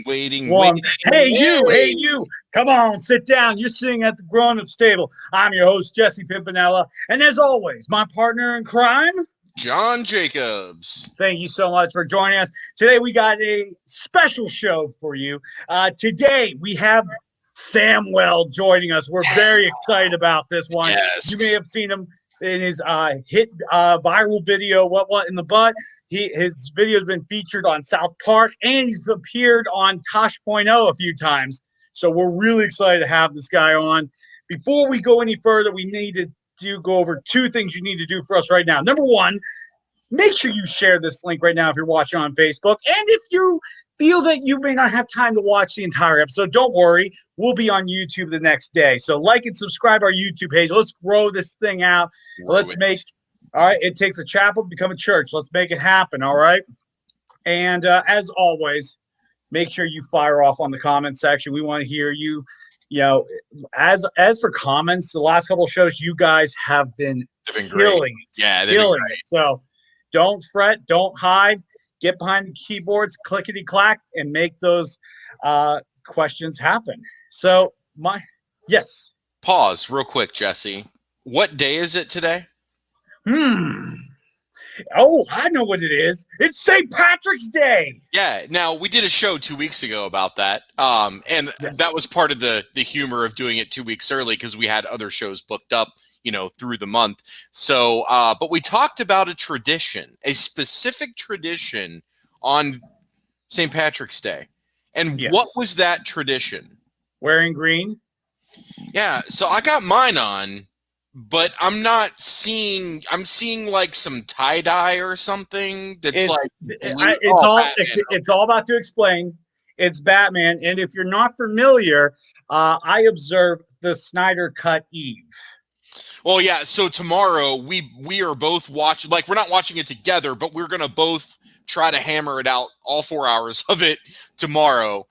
waiting. Hey, you. Come on, sit down. You're sitting at the grown-ups table. I'm your host, Jesse Pimpinella. And as always, my partner in crime, John Jacobs. Thank you so much for joining us. Today, we got a special show for you. Today, we have Samwell joining us. We're very excited about this one. Yes. You may have seen him in his hit viral video, What in the Butt. His video has been featured on South Park, and he's appeared on Tosh.0 a few times. So we're really excited to have this guy on. Before we go any further, we need to go over two things you need to do for us right now. Number one, make sure you share this link right now if you're watching on Facebook. And if you feel that you may not have time to watch the entire episode, don't worry. We'll be on YouTube the next day. So like and subscribe our YouTube page. Let's grow this thing out. All right, it takes a chapel to become a church. Let's make it happen, all right? And as always, make sure you fire off on the comment section. We want to hear you. You know, as for comments, the last couple of shows, you guys have been killing it. Yeah, they've been great. So don't fret, don't hide. Get behind the keyboards, clickety-clack, and make those questions happen. So, yes. Pause real quick, Jesse. What day is it today? Oh, I know what it is. It's St. Patrick's Day. Yeah. Now, we did a show 2 weeks ago about that. And that was part of the humor of doing it 2 weeks early because we had other shows booked up, through the month. So, but we talked about a specific tradition on St. Patrick's Day. And what was that tradition? Wearing green? Yeah. So I got mine on. But I'm seeing like some tie-dye or something that's it's all about to explain. It's Batman. And if you're not familiar, I observed the Snyder Cut Eve. Well, yeah. So tomorrow we are both watching, like we're not watching it together, but we're going to both try to hammer it out, all 4 hours of it tomorrow,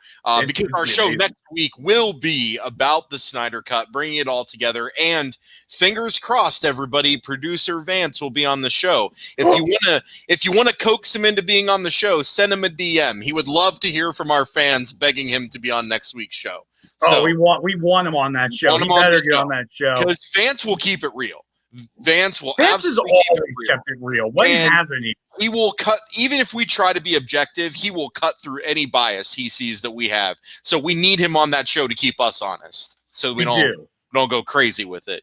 because our show next week will be about the Snyder Cut, bringing it all together. And fingers crossed, everybody, producer Vance will be on the show. If you want to coax him into being on the show, send him a DM. He would love to hear from our fans begging him to be on next week's show. So we want him on that show. He better get on that show because Vance will keep it real. Vance has always kept it real. When hasn't he? He will cut, even if we try to be objective, he will cut through any bias he sees that we have. So we need him on that show to keep us honest, so we don't go crazy with it.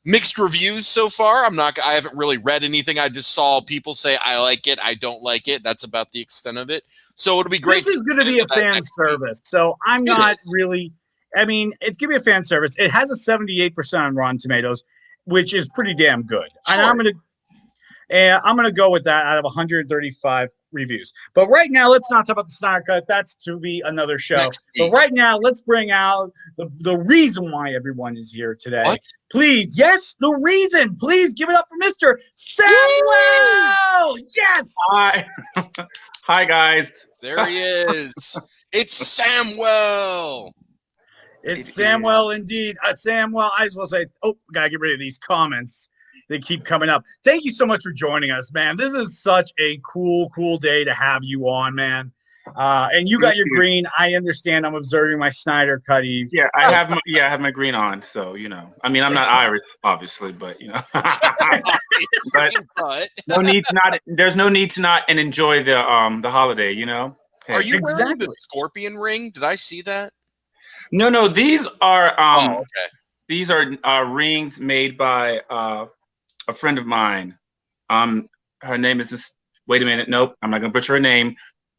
Mixed reviews so far. I haven't really read anything. I just saw people say I like it, I don't like it. That's about the extent of it. So it'll be great. This is going to be a fan service. So I'm not really. I mean, it's going to be a fan service. It has a 78% on Rotten Tomatoes, which is pretty damn good. Sure. And I'm gonna go with that out of 135 reviews. But right now, let's not talk about the Snyder Cut. That's to be another show. But right now, let's bring out the reason why everyone is here today. What? Please, the reason. Please give it up for Mr. Samwell. Yes. Hi. Hi, guys. There he is. It's Samwell. It's Samwell indeed. Samwell, I just want to say, gotta get rid of these comments. They keep coming up. Thank you so much for joining us, man. This is such a cool day to have you on, man. And you got your green. I understand. I'm observing my Snyder Cut Eve. Yeah, I have my green on. So I mean, I'm not Irish, obviously, but but there's no need to not and enjoy the holiday. Okay. Are you wearing the scorpion ring? Did I see that? No. These are okay. These are rings made by a friend of mine. Her name is wait a minute. Nope. I'm not going to butcher her name.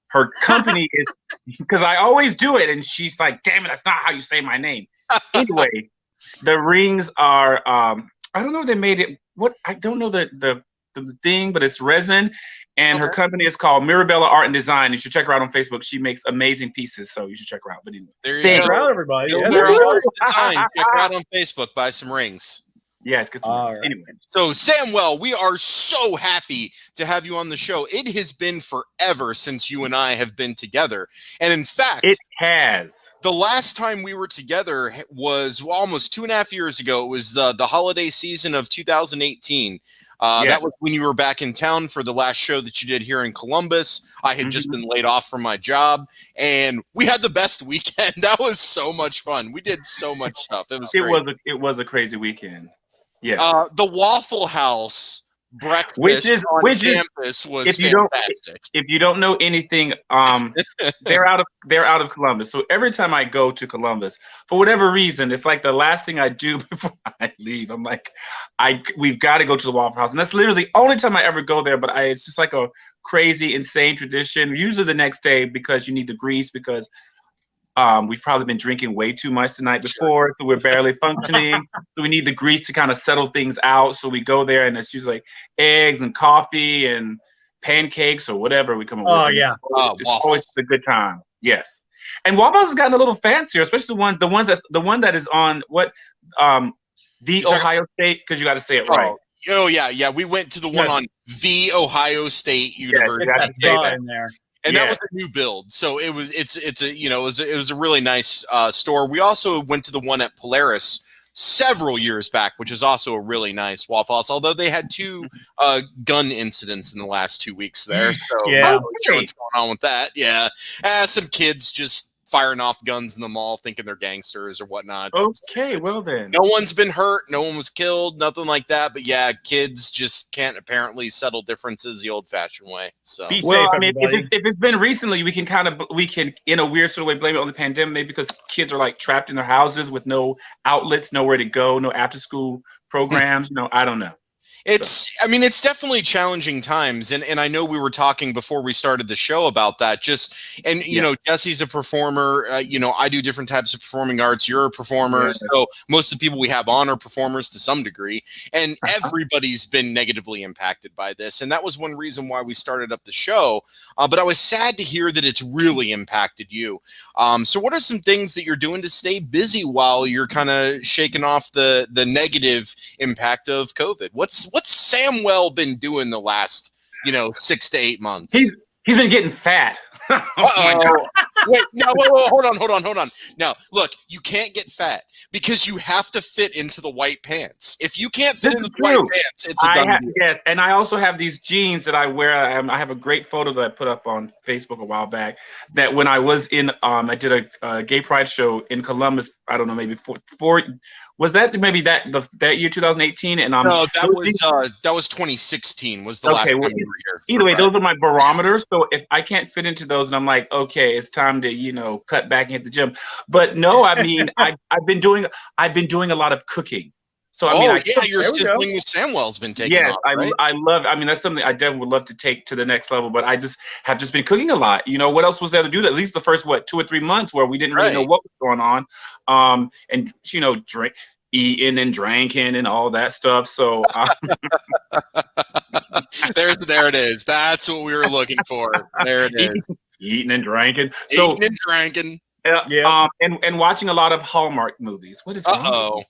Her company is, because I always do it. And she's like, damn it, that's not how you say my name. Anyway, the rings are, I don't know if they made it. I don't know the thing, but it's resin. And her company is called Mirabella Art and Design. You should check her out on Facebook. She makes amazing pieces. So you should check her out. But anyway, check her out, everybody. Check her out on Facebook. Buy some rings. Yes, good to know. Anyway. So, Samwell, we are so happy to have you on the show. It has been forever since you and I have been together. And in fact, it has. The last time we were together was almost 2.5 years ago. It was the holiday season of 2018. That was when you were back in town for the last show that you did here in Columbus. I had just been laid off from my job, and we had the best weekend. That was so much fun. We did so much stuff. It was great. It was a crazy weekend. Yeah. The Waffle House breakfast on campus was fantastic. If you don't know anything, they're out of Columbus. So every time I go to Columbus, for whatever reason, it's like the last thing I do before I leave. I'm like, we've got to go to the Waffle House, and that's literally the only time I ever go there. But it's just like a crazy, insane tradition. Usually the next day, because you need the grease, because we've probably been drinking way too much the night before, so we're barely functioning. So we need the grease to kind of settle things out. So we go there, and it's usually like eggs and coffee and pancakes or whatever we come up with. Oh yeah, it's always a good time. Yes, and Waffle House has gotten a little fancier, especially the one that is on the Ohio State, because you got to say it right. Oh yeah. We went to the one on the Ohio State University. In there. And that was a new build, so it was a really nice store. We also went to the one at Polaris several years back, which is also a really nice Waffle House. Although they had 2 gun incidents in the last 2 weeks there, so I'm not sure what's going on with that. Yeah, some kids just firing off guns in the mall, thinking they're gangsters or whatnot. Okay, well then. No one's been hurt, no one was killed, nothing like that. But yeah, kids just can't apparently settle differences the old-fashioned way. So, be safe, if it's been recently, we can in a weird sort of way blame it on the pandemic, maybe because kids are like trapped in their houses with no outlets, nowhere to go, no after-school programs. I don't know. It's definitely challenging times. And I know we were talking before we started the show about that. Jesse's a performer. I do different types of performing arts. You're a performer. Yeah. So most of the people we have on are performers to some degree. And everybody's been negatively impacted by this. And that was one reason why we started up the show. But I was sad to hear that it's really impacted you. So what are some things that you're doing to stay busy while you're kind of shaking off the negative impact of COVID? What's Samwell been doing the last 6 to 8 months? He's been getting fat. Wait, no, hold on. Now, look, you can't get fat because you have to fit into the white pants. If you can't fit into the white pants, it's a done deal. Yes, and I also have these jeans that I wear. I have a great photo that I put up on Facebook a while back. That when I was in, I did a gay pride show in Columbus. I don't know, maybe four. Was that maybe that year 2018? And no, that was 2016. Was the last time we were here. Either way, those are my barometers. So if I can't fit into those, and I'm like, okay, it's time to cut back and hit the gym. But no, I mean, I've been doing a lot of cooking. So your sibling with Samwell's been taking off, right? I love. I mean, that's something I definitely would love to take to the next level. But I have just been cooking a lot. What else was there to do? At least the first 2 or 3 months where we didn't really know what was going on. And eating and drinking and all that stuff. So there it is. That's what we were looking for. There it is. Eating and drinking. Eating and drinking. And watching a lot of Hallmark movies. What is wrong?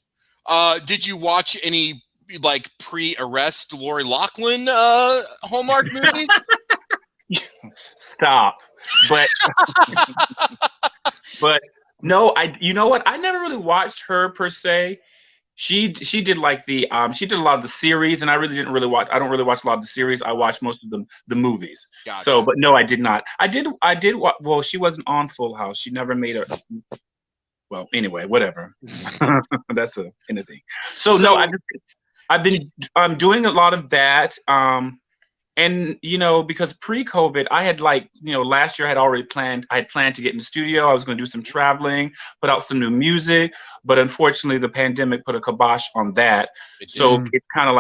Did you watch any pre-arrest Lori Loughlin Hallmark movies? Stop. But no, you know what? I never really watched her per se. She did she did a lot of the series, and I don't really watch a lot of the series. I watched most of the movies. Gotcha. So, but no, I did not. I did. Well, she wasn't on Full House. She never made her. Well, anyway, whatever. That's anything. So no, I've been doing a lot of that. And because pre-COVID, I had last year I had planned to get in the studio. I was going to do some traveling, put out some new music, but unfortunately the pandemic put a kibosh on that. So it's kind of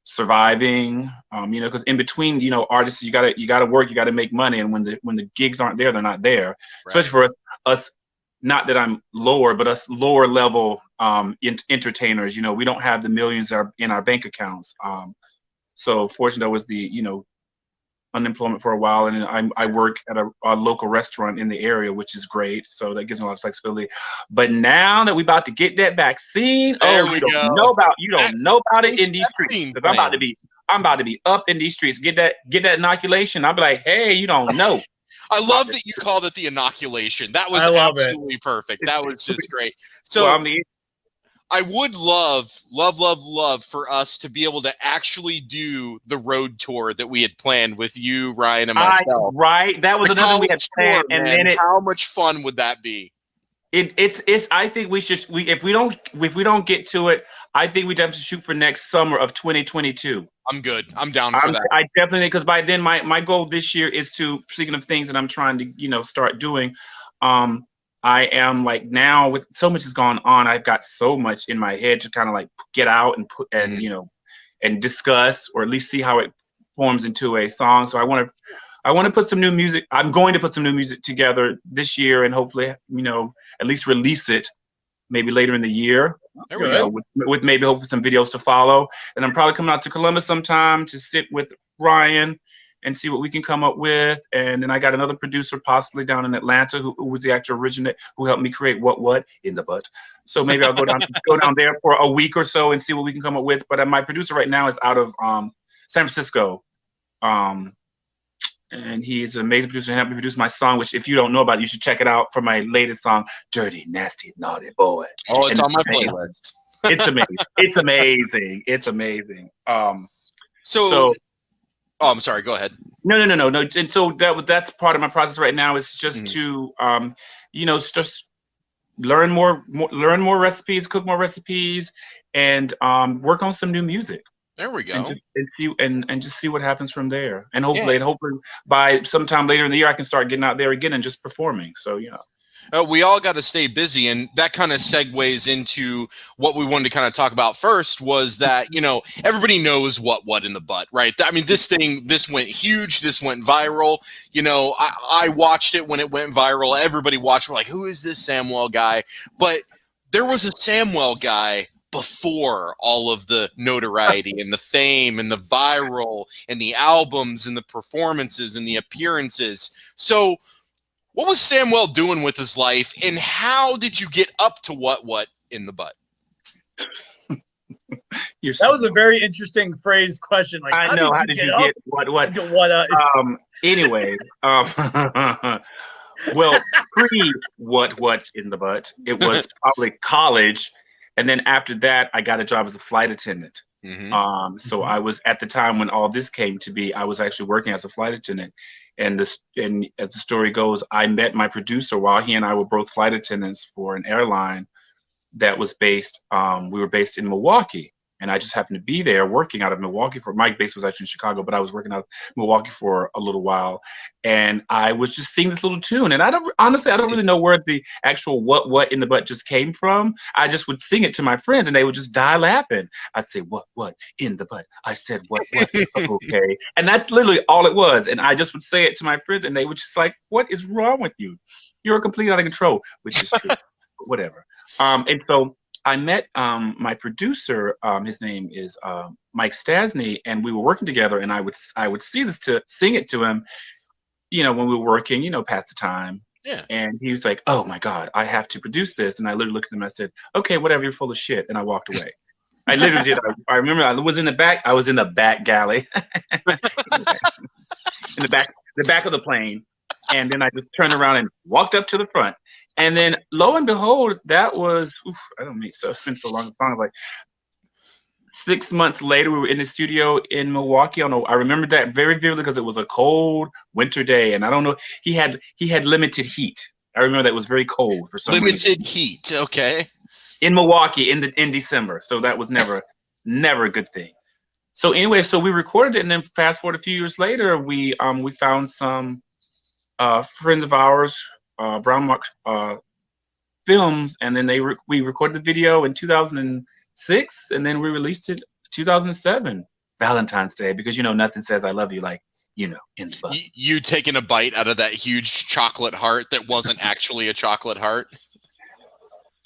surviving. Because in between, artists, you gotta work, you gotta make money, and when the gigs aren't there, they're not there. Right. Especially for us. Not that I'm lower, but us lower level entertainers. We don't have the millions in our bank accounts. So fortunately, I was the unemployment for a while, and I work at a local restaurant in the area, which is great. So that gives me a lot of flexibility. But now that we're about to get that vaccine, you don't know about it in these streets. Because I'm about to be up in these streets. Get that inoculation. I'll be like, hey, you don't know. I love that you called it the inoculation. That was absolutely perfect. That was just great. So I would love for us to be able to actually do the road tour that we had planned with you, Ryan, and myself. Right, that was another thing we had planned, and then how much fun would that be? It's. I think we should. If we don't get to it, I think we'd have to shoot for next summer of 2022. I'm good. I'm down for that. I definitely, because by then my goal this year is to, speaking of things that I'm trying to start doing. I am like, now with so much has gone on, I've got so much in my head to kind of like get out and put and and discuss, or at least see how it forms into a song. So I want to put some new music. I'm going to put some new music together this year, and hopefully at least release it maybe later in the year. There we go. With maybe hopefully some videos to follow. And I'm probably coming out to Columbus sometime to sit with Ryan and see what we can come up with. And then I got another producer possibly down in Atlanta who was the actual originator, who helped me create What in the Butt. So maybe I'll go down there for a week or so and see what we can come up with. But my producer right now is out of San Francisco. And he's an amazing producer, and helped me produce my song, which if you don't know about it, you should check it out, for my latest song, Dirty, Nasty, Naughty Boy. Oh, it's on my playlist. It's amazing. It's amazing. It's amazing. So oh, I'm sorry. Go ahead. No. And so that's part of my process right now, is just to, just learn more recipes, cook more recipes, and work on some new music. There we go. And just see what happens from there. And hopefully by sometime later in the year, I can start getting out there again and just performing. So, we all got to stay busy, and that kind of segues into what we wanted to kind of talk about first, was that, everybody knows what in the butt, right? I mean, this went huge. This went viral. I watched it when it went viral. Everybody watched. We're like, who is this Samwell guy? But there was a Samwell guy before all of the notoriety and the fame and the viral and the albums and the performances and the appearances. So what was Samwell doing with his life, and how did you get up to what in the butt? That was a very interesting phrase question. Like, I know. How did you get what? Anyway, well, pre what in the butt, it was probably college, and then after that, I got a job as a flight attendant. So I was, at the time when all this came to be, I was actually working as a flight attendant. And as the story goes, I met my producer while he and I were both flight attendants for an airline that was based, we were based in Milwaukee. And I just happened to be there working out of Milwaukee. My base was actually in Chicago, but I was working out of Milwaukee for a little while. And I was just singing this little tune. And I don't really know where the actual what in the butt just came from. I just would sing it to my friends, and they would just die laughing. I'd say, what in the butt? I said, what? Okay. And that's literally all it was. And I just would say it to my friends, and they would just like, what is wrong with you? You're completely out of control, which is true. Whatever. And so I met my producer. His name is Mike Stasny, and we were working together. And I would sing it to him, when we were working, pass the time. Yeah. And he was like, "Oh my God, I have to produce this." And I literally looked at him. And I said, "Okay, whatever. You're full of shit." And I walked away. I literally did. I remember I was in the back. I was in the back galley, in the back of the plane. And then I just turned around and walked up to the front. And then lo and behold, that was, I don't mean so, it's been so long, like 6 months later, we were in the studio in Milwaukee. I remember that very vividly because it was a cold winter day. And I don't know, he had limited heat. I remember that it was very cold for some reason. Limited heat, okay. In Milwaukee in December. So that was never a good thing. So anyway, so we recorded it, and then fast forward a few years later, we found some friends of ours, Brown Mark Films, and then we recorded the video in 2006, and then we released it 2007, Valentine's Day, because nothing says I love you like in the butt. You taking a bite out of that huge chocolate heart that wasn't actually a chocolate heart?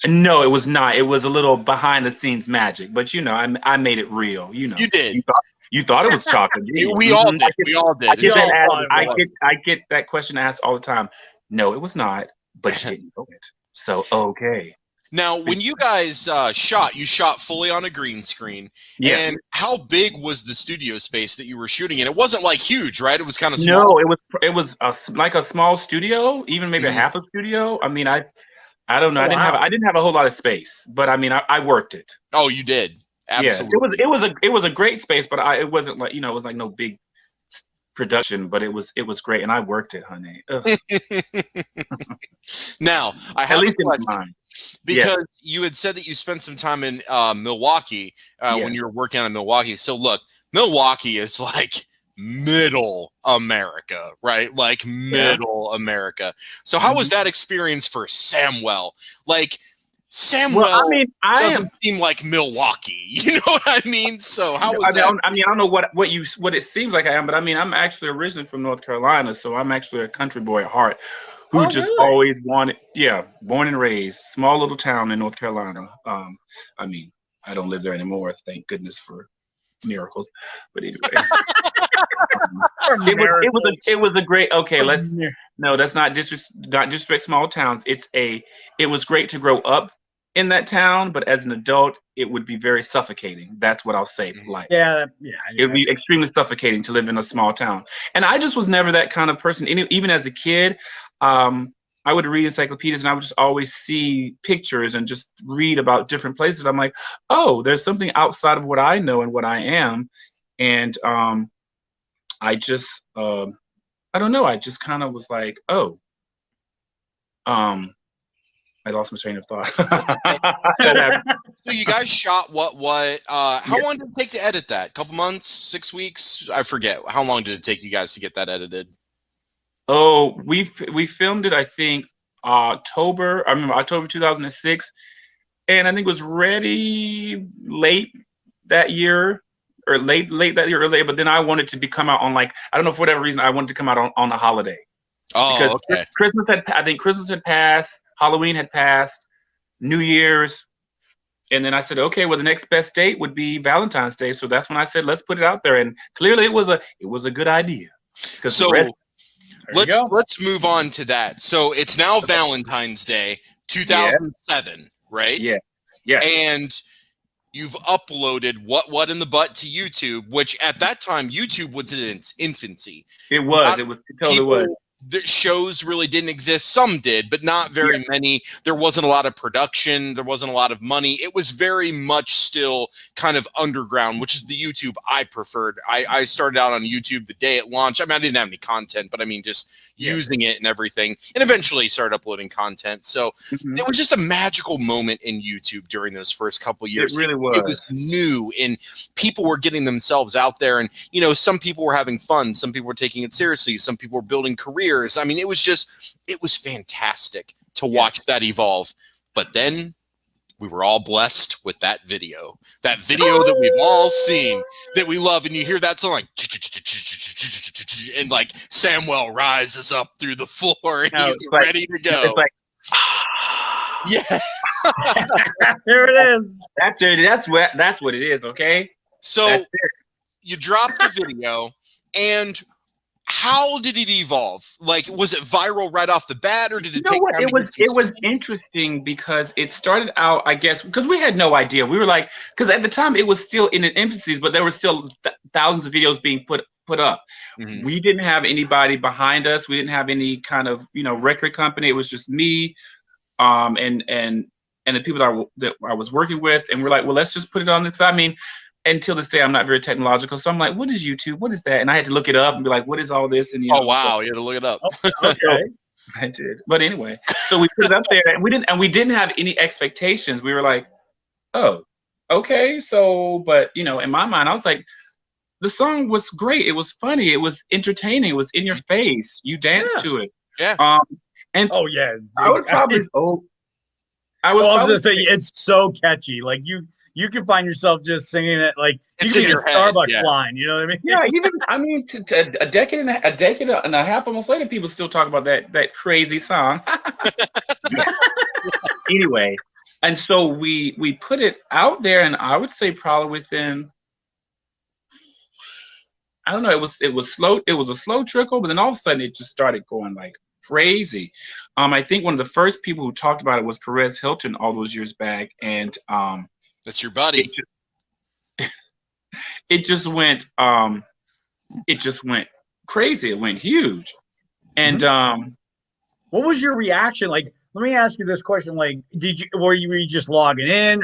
No, it was not. It was a little behind the scenes magic, but I made it real. You did. You thought it was chocolate. We all did. We all did. I get that question asked all the time. No, it was not, but you didn't know it. So, okay. Now, when you guys you shot fully on a green screen. Yeah. And how big was the studio space that you were shooting in? It wasn't like huge, right? It was kind of small. No, it was like a small studio, even maybe half a studio. I mean, I don't know. Oh, I didn't have a whole lot of space, but I mean, I worked it. Oh, you did. Absolutely. Yes, it was a great space, but it wasn't like, it was like no big production, but it was great, and I worked it, honey. Now, I At have a least in my question mind. because you had said that you spent some time in Milwaukee when you were working on Milwaukee. So look, Milwaukee is like middle America, right? Like middle America. So how was that experience for Samwell? Like Samwell, Well, I mean, doesn't seem like Milwaukee. You know what I mean? So how was that? I mean, I don't know what it seems like I am, but I mean, I'm actually originally from North Carolina, so I'm actually a country boy at heart, who just always wanted, born and raised, small little town in North Carolina. I mean, I don't live there anymore, thank goodness for miracles. But anyway, it was a great. Okay, that's not disrespect small towns. It was great to grow up in that town, but as an adult, it would be very suffocating. That's what I'll say. Like, it would be extremely suffocating to live in a small town. And I just was never that kind of person. Even as a kid, I would read encyclopedias and I would just always see pictures and just read about different places. I'm like, oh, there's something outside of what I know and what I am. And I just, I don't know. I just kind of was like, oh, I lost my train of thought. So you guys shot what? How long did it take to edit that? Couple months, 6 weeks? I forget. How long did it take you guys to get that edited? Oh, we filmed it, I think, October 2006, and I think it was ready late that year, or late that year, or late. But then I wanted to come out on, like, I don't know, for whatever reason, I wanted to come out on a holiday. Oh, because okay. Christmas had passed, Halloween had passed, New Year's, and then I said, okay, well, the next best date would be Valentine's Day. So that's when I said, let's put it out there, and clearly it was a good idea. So let's move on to that. So it's now Valentine's Day, 2007, right? Yeah, yeah. And you've uploaded What in the Butt to YouTube, which at that time YouTube was in its infancy. It totally was. The shows really didn't exist. Some did, but not very many. There wasn't a lot of production. There wasn't a lot of money. It was very much still kind of underground, which is the YouTube I preferred. I started out on YouTube the day it launched. I mean, I didn't have any content, but I mean, just using it and everything, and eventually started uploading content. So it was just a magical moment in YouTube during those first couple of years. It really was. It was new, and people were getting themselves out there, and some people were having fun, some people were taking it seriously, some people were building careers. I mean, it was fantastic to watch that evolve. But then we were all blessed with that video that we've all seen, that we love, and you hear that song like, and like Samwell rises up through the floor and he's ready to go. It's like, yeah. There it is. That's what it is. Okay. So you dropped the video, and how did it evolve? Like, was it viral right off the bat, or did it take time? It was interesting because it started out, I guess, because we had no idea. We were like, because at the time it was still in its infancy, but there were still thousands of videos being put up. We didn't have anybody behind us. We didn't have any kind of record company. It was just me, and the people that I was working with, and we're like, well, let's just put it on this. I mean, until this day, I'm not very technological, so I'm like, what is YouTube? What is that? And I had to look it up and be like, what is all this? And oh wow, you had to look it up. Okay. I did, but anyway, so we put it up there, and we didn't have any expectations. We were like, oh, okay, so, but in my mind, I was like, the song was great. It was funny. It was entertaining. It was in your face. You danced to it. Yeah. And oh yeah, I would probably. I was gonna say it's so catchy. Like you can find yourself just singing it like it's you in can your a Starbucks line. You know what I mean? Yeah, even a decade and a half almost later, people still talk about that crazy song. Anyway, and so we put it out there, and I would say probably within, I don't know, it was slow. It was a slow trickle, but then all of a sudden it just started going like crazy. I think one of the first people who talked about it was Perez Hilton all those years back, and that's your buddy. It just went crazy. It went huge, and What was your reaction? Like, let me ask you this question. Like, were you just logging in,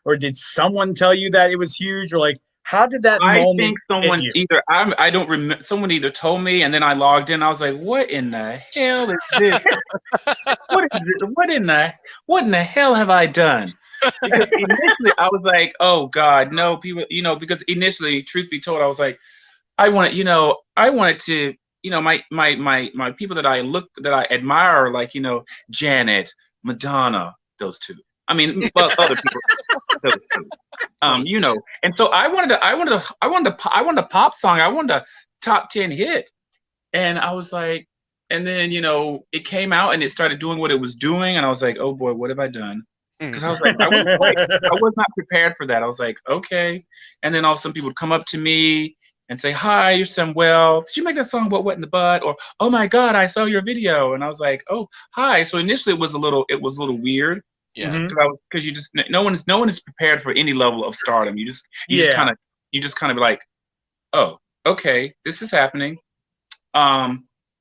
or did someone tell you that it was huge, or like, how did that I moment think someone hit you? either I don't remember. Someone either told me, and then I logged in. I was like, "What in the hell is this? What is it? What in the hell have I done?" Because initially I was like, "Oh God, no, people." Because initially, truth be told, I was like, I wanted to, my people that I admire, like, Janet, Madonna, those two. I mean, well, other people, those two. And so I wanted a pop song. I wanted a top 10 hit. And I was like, and then, it came out and it started doing what it was doing. And I was like, oh boy, what have I done? Because I was like, I was not prepared for that. I was like, okay. And then all of a sudden people would come up to me and say, hi, you're Samwell. Did you make that song about Wet in the Butt? Or, oh my God, I saw your video. And I was like, oh, hi. So initially it was a little weird. Yeah. Because you just, no one is prepared for any level of stardom. You just kind of like, oh, okay, this is happening.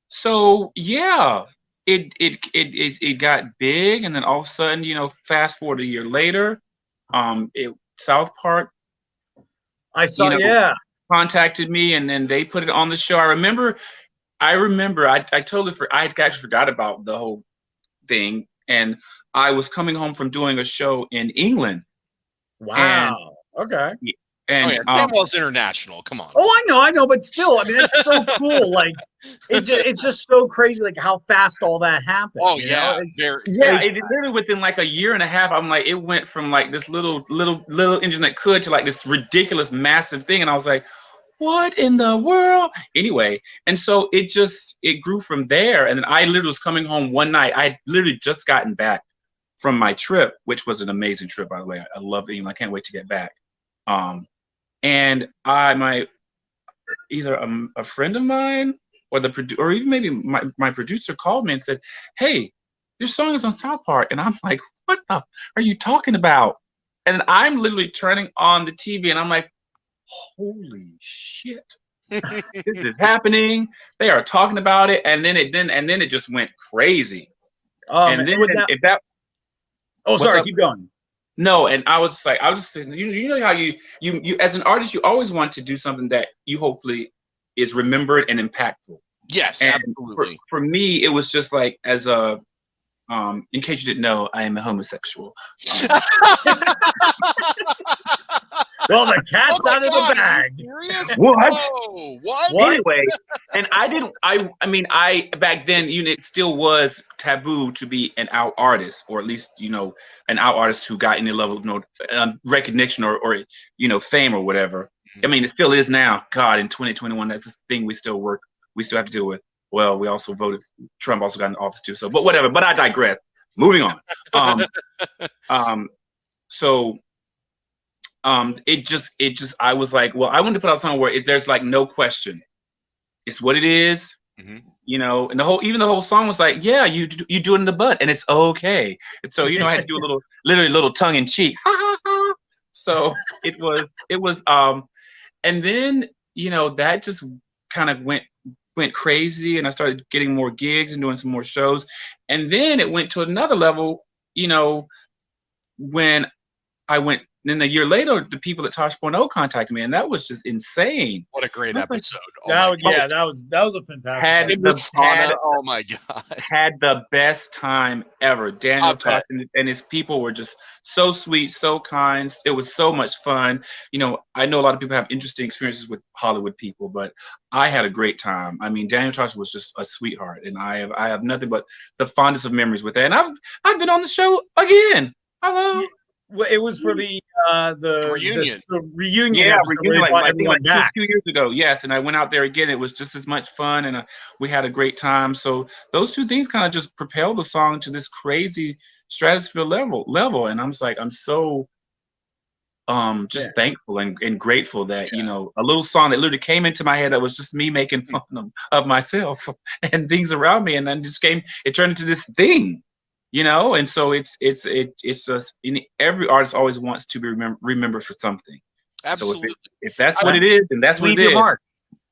So yeah, it got big, and then all of a sudden, fast forward a year later, South Park, I saw, contacted me, and then they put it on the show. I remember, I totally I actually forgot about the whole thing, and I was coming home from doing a show in England. Wow. Okay. And Samwell's international. Come on. Oh, I know, but still, I mean, that's so cool. Like, it's just so crazy, like how fast all that happened. Oh yeah, it literally within like a year and a half. I'm like, it went from like this little engine that could to like this ridiculous, massive thing, and I was like, what in the world? Anyway, and so it grew from there. And then I literally was coming home one night. I had literally just gotten back from my trip, which was an amazing trip, by the way. I loved it. I can't wait to get back. And either a friend of mine or even maybe my producer called me and said, hey, your song is on South Park. And I'm like, what the are you talking about? And I'm literally turning on the TV and I'm like, holy shit, this is happening. They are talking about it. And then it just went crazy. And then sorry, keep going. No, and I was saying, you know how you as an artist, you always want to do something that you hopefully is remembered and impactful. Yes, and absolutely. For me, it was just like, as a in case you didn't know, I am a homosexual. Well, the cat's out of the bag. What? Oh, what? Anyway, and I mean, back then, it still was taboo to be an out artist, or at least, an out artist who got any level of recognition or fame or whatever. I mean, it still is now. God, in 2021, that's this thing we still have to deal with. Well, we also voted. Trump also got in office too. So, but whatever. But I digress. Moving on. I was like, well, I wanted to put out something where there's like no question. It's what it is, and the whole song was like, yeah, you do it in the butt, and it's okay. And so, I had to do literally a little tongue in cheek. So it was, and then, that just kind of went crazy, and I started getting more gigs and doing some more shows. And then it went to another level, when I went. Then a year later, the people at Tosh.0 contacted me, and that was just insane. What a great episode! That was a fantastic. Oh my God! Had the best time ever. Daniel Tosh and his people were just so sweet, so kind. It was so much fun. I know a lot of people have interesting experiences with Hollywood people, but I had a great time. I mean, Daniel Tosh was just a sweetheart, and I have nothing but the fondest of memories with that. And I've been on the show again. Hello. It was for the reunion. The reunion. Yeah, reunion I think like 2 years ago. Yes, and I went out there again. It was just as much fun, and we had a great time. So those two things kind of just propelled the song to this crazy stratosphere level. And I'm just like, I'm so thankful and grateful that a little song that literally came into my head that was just me making fun of myself and things around me, and then it turned into this thing. And so it's just, every artist always wants to be remembered for something. Absolutely. So if that's what it is, then that's what it is. Leave your mark.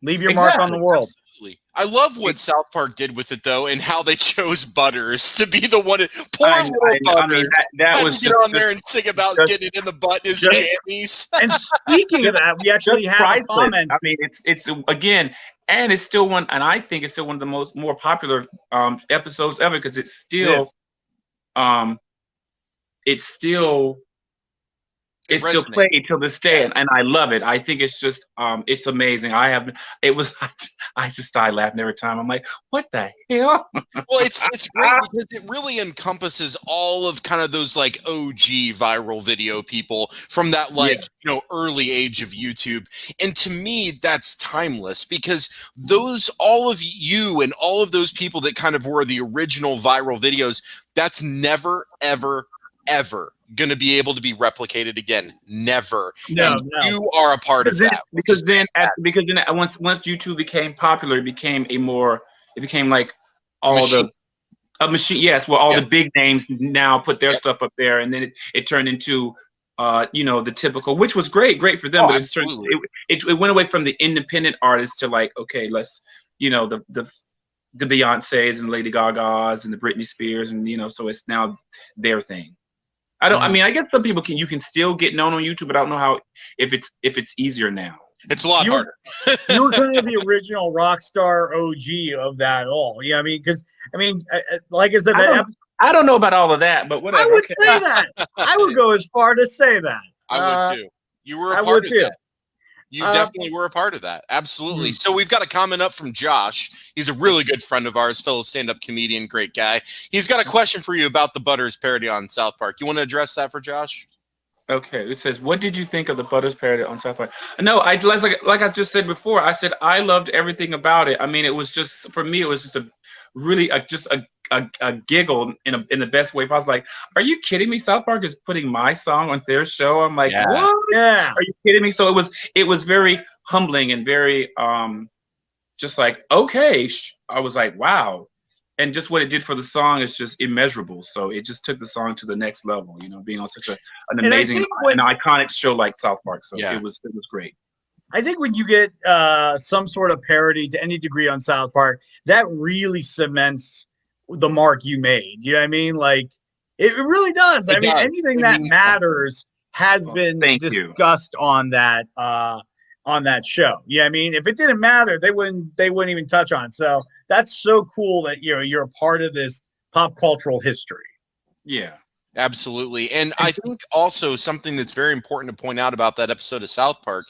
Leave your mark on the world. Absolutely. I love what South Park did with it, though, and how they chose Butters to be the one. Poor little Butters. I mean, that was get on there and sing about getting it in the butt in his jammies. And speaking of that, we actually have a comment. I mean, it's again, and it's still one, and I think it's still one of the more popular episodes ever because it's still, it's still played till this day, and I love it. I think it's just it's amazing. I just die laughing every time. I'm like, what the hell? Well, it's great because it really encompasses all of kind of those like OG viral video people from that early age of YouTube. And to me, that's timeless because all of you and all of those people that kind of were the original viral videos, that's never, ever going to be able to be replicated again. Never. No. You are a part of that. Because then once YouTube became popular, it became like all machine. A machine. Yes. Well, all the big names now put their stuff up there, and then it turned into the typical, which was great for them. But it went away from the independent artists to like, okay, let's the Beyoncés and Lady Gagas and the Britney Spears, and so it's now their thing. I mean, I guess some people you can still get known on YouTube, but I don't know how if it's easier now. It's a lot harder. You were kind of the original rock star OG of that all. Yeah, I mean, because like I said, I don't know about all of that, but whatever. I would say that. I would go as far to say that. I would too. You were a part of that. You definitely were a part of that. Absolutely. So we've got a comment up from Josh. He's a really good friend of ours, fellow stand-up comedian, great guy. He's got a question for you about the Butters parody on South Park. You want to address that for Josh? Okay. It says, what did you think of the Butters parody on South Park? No, like I just said before, I said I loved everything about it. I mean, it was just, for me, it was just a giggle in the best way possible. Like, are you kidding me? South Park is putting my song on their show. I'm like, what? Yeah. Are you kidding me? So it was very humbling and very just like, okay. I was like, wow. And just what it did for the song is just immeasurable. So it just took the song to the next level, being on such an amazing an iconic show like South Park. So it was great. I think when you get some sort of parody to any degree on South Park, that really cements the mark you made. You know what I mean? Like, it really does. I mean, anything that matters has been discussed on that show. You know what I mean? If it didn't matter, they wouldn't even touch on it. So that's so cool that you're a part of this pop cultural history. Yeah. Absolutely. And I think also something that's very important to point out about that episode of South Park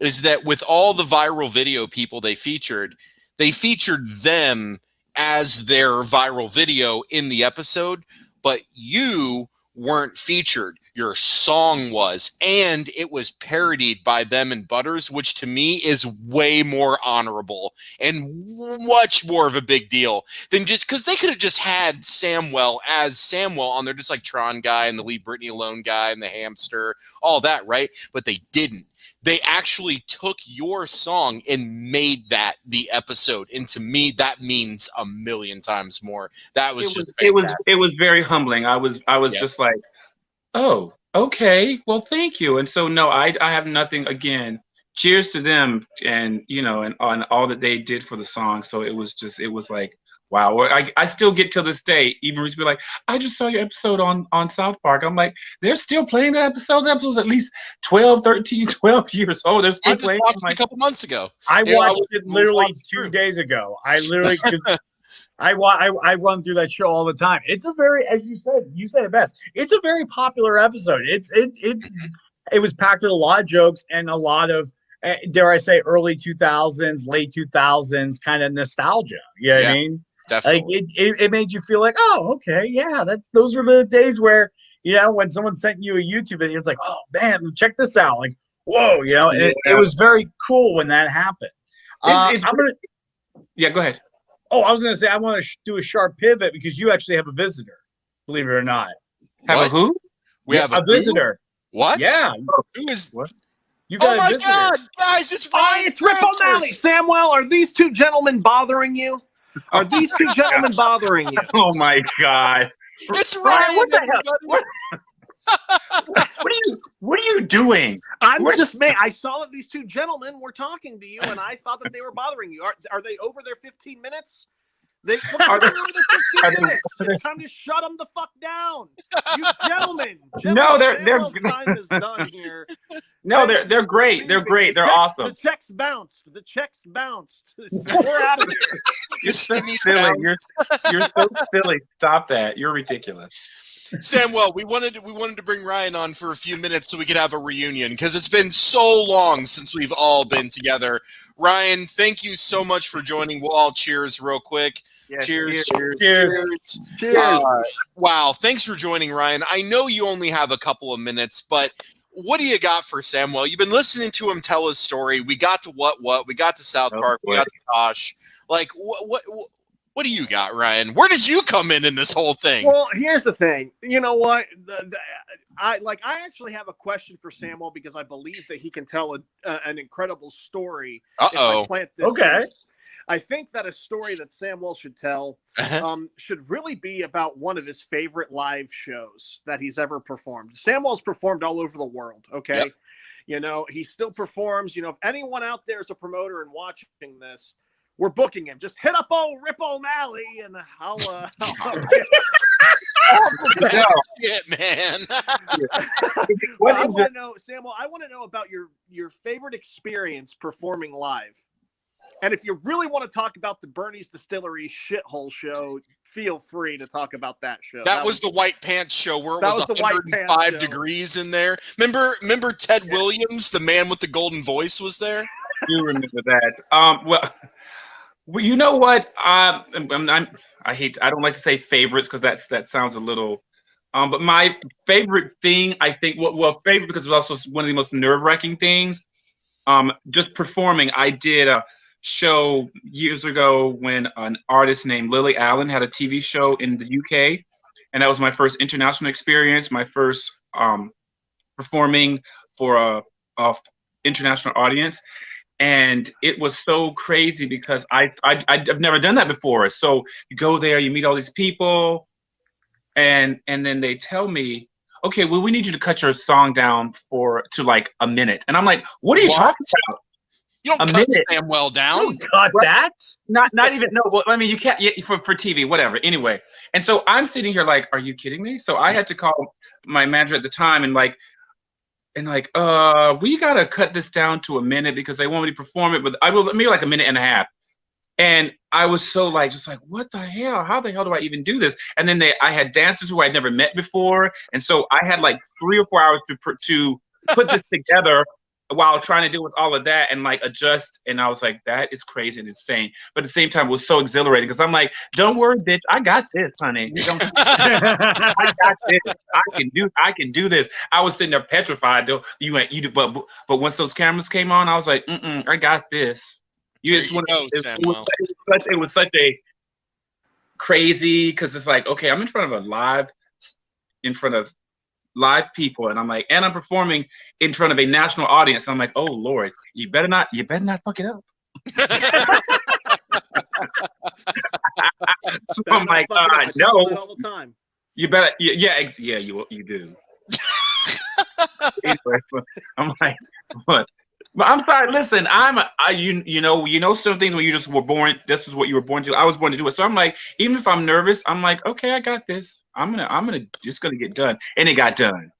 is that with all the viral video people they featured them as their viral video in the episode, but you weren't featured. Your song was, and it was parodied by them and Butters, which to me is way more honorable and much more of a big deal than just because they could have just had Samwell as Samwell on there, just like Tron guy and the Leave Britney Alone guy and the hamster, all that, right? But they didn't. They actually took your song and made that the episode, and to me, that means a million times more. That was it was very humbling. I was just like, oh, okay, well, thank you. And so no, I have nothing. Again, cheers to them, and and on all that they did for the song. So it was like, wow. I still get to this day, even be like, I just saw your episode on South Park. I'm like, they're still playing that episode. That episode's at least 12 years old. They're still playing it. A couple months ago. I watched it literally 2 days ago. I literally, I run through that show all the time. It's a very, as you said it best. It's a very popular episode. It was packed with a lot of jokes and a lot of, dare I say, early 2000s, late 2000s kind of nostalgia. You know what I mean? Definitely. Like it made you feel like, oh, okay, yeah, those were the days where, when someone sent you a YouTube video, it's like, oh man, check this out. Like, whoa, it was very cool when that happened. Yeah, go ahead. Oh, I was going to say, I want to do a sharp pivot because you actually have a visitor, believe it or not. Have a who? We have a visitor. What? Yeah. Who is what? You got a visitor. God, guys, it's Ryan. It's Rip O'Malley. Samwell, are these two gentlemen bothering you? Are these two gentlemen bothering you? Oh my God. It's Ryan. What the hell? What are you doing? I saw that these two gentlemen were talking to you, and I thought that they were bothering you. Are they over their 15 minutes? Over their 15 minutes. It's time to shut them the fuck down. You gentlemen. No, Samwell's time is done here. No, they're great. They're great. They're awesome. The checks bounced. We're out of here. You're so silly. You're so silly. Stop that. You're ridiculous. Samwell, we wanted to bring Ryan on for a few minutes so we could have a reunion because it's been so long since we've all been together. Ryan, thank you so much for joining. We'll all cheers real quick. Yeah, cheers. Cheers. Wow, thanks for joining, Ryan. I know you only have a couple of minutes, but what do you got for Samwell? You've been listening to him tell his story. We got to what? We got to South Park. We got to Tosh. Like, what do you got, Ryan? Where did you come in this whole thing? Well, here's the thing. You know what? I actually have a question for Samwell because I believe that he can tell an incredible story. Uh-oh. If I plant this Okay. seed. I think that a story that Samwell should tell should really be about one of his favorite live shows that he's ever performed. Samwell's performed all over the world, okay? Yep. You know, he still performs. You know, if anyone out there is a promoter and watching this, we're booking him. Just hit up old Rip O'Malley and I'll shit, man. Well, I want to know, Samwell, I want to know about your favorite experience performing live. And if you really want to talk about the Bernie's Distillery shithole show, feel free to talk about that show. That was the White Pants show where it was 105 degrees in there. Remember Ted Williams, the man with the golden voice, was there? I do remember that. Well, you know what? I don't like to say favorites because that sounds a little. But my favorite thing, I think, favorite because it was also one of the most nerve-wracking things. Just performing. I did a show years ago when an artist named Lily Allen had a TV show in the UK, and that was my first international experience. My first performing for a international audience. And it was so crazy because I've never done that before. So you go there, you meet all these people, and then they tell me, okay, well, we need you to cut your song down to like a minute. And I'm like, what are you talking about? You don't cut Samwell down. You cut that? Not even, no. Well, I mean, you can't for TV, whatever. Anyway, and so I'm sitting here like, are you kidding me? So I had to call my manager at the time and we gotta cut this down to a minute because they want me to perform it, but I will maybe like a minute and a half. And I was so just like, what the hell? How the hell do I even do this? And then I had dancers who I'd never met before, and so I had like 3 or 4 hours to put this together while trying to deal with all of that and like adjust. And I was like, that is crazy and insane. But at the same time, it was so exhilarating because I'm like, don't worry, bitch, I got this, honey. I got this. I can do this. I was sitting there petrified though. But once those cameras came on, I was like, I got this. It was such a crazy because it's like, okay, I'm in front of live people, and I'm like, and I'm performing in front of a national audience. I'm like, oh Lord, you better not fuck it up. So I'm like, no, all the time. You better, you do. Anyway, I'm like, what? But I'm sorry. Listen, you know some things when you just were born. This is what you were born to. I was born to do it. So I'm like, even if I'm nervous, I'm like, okay, I got this. I'm gonna get done, and it got done.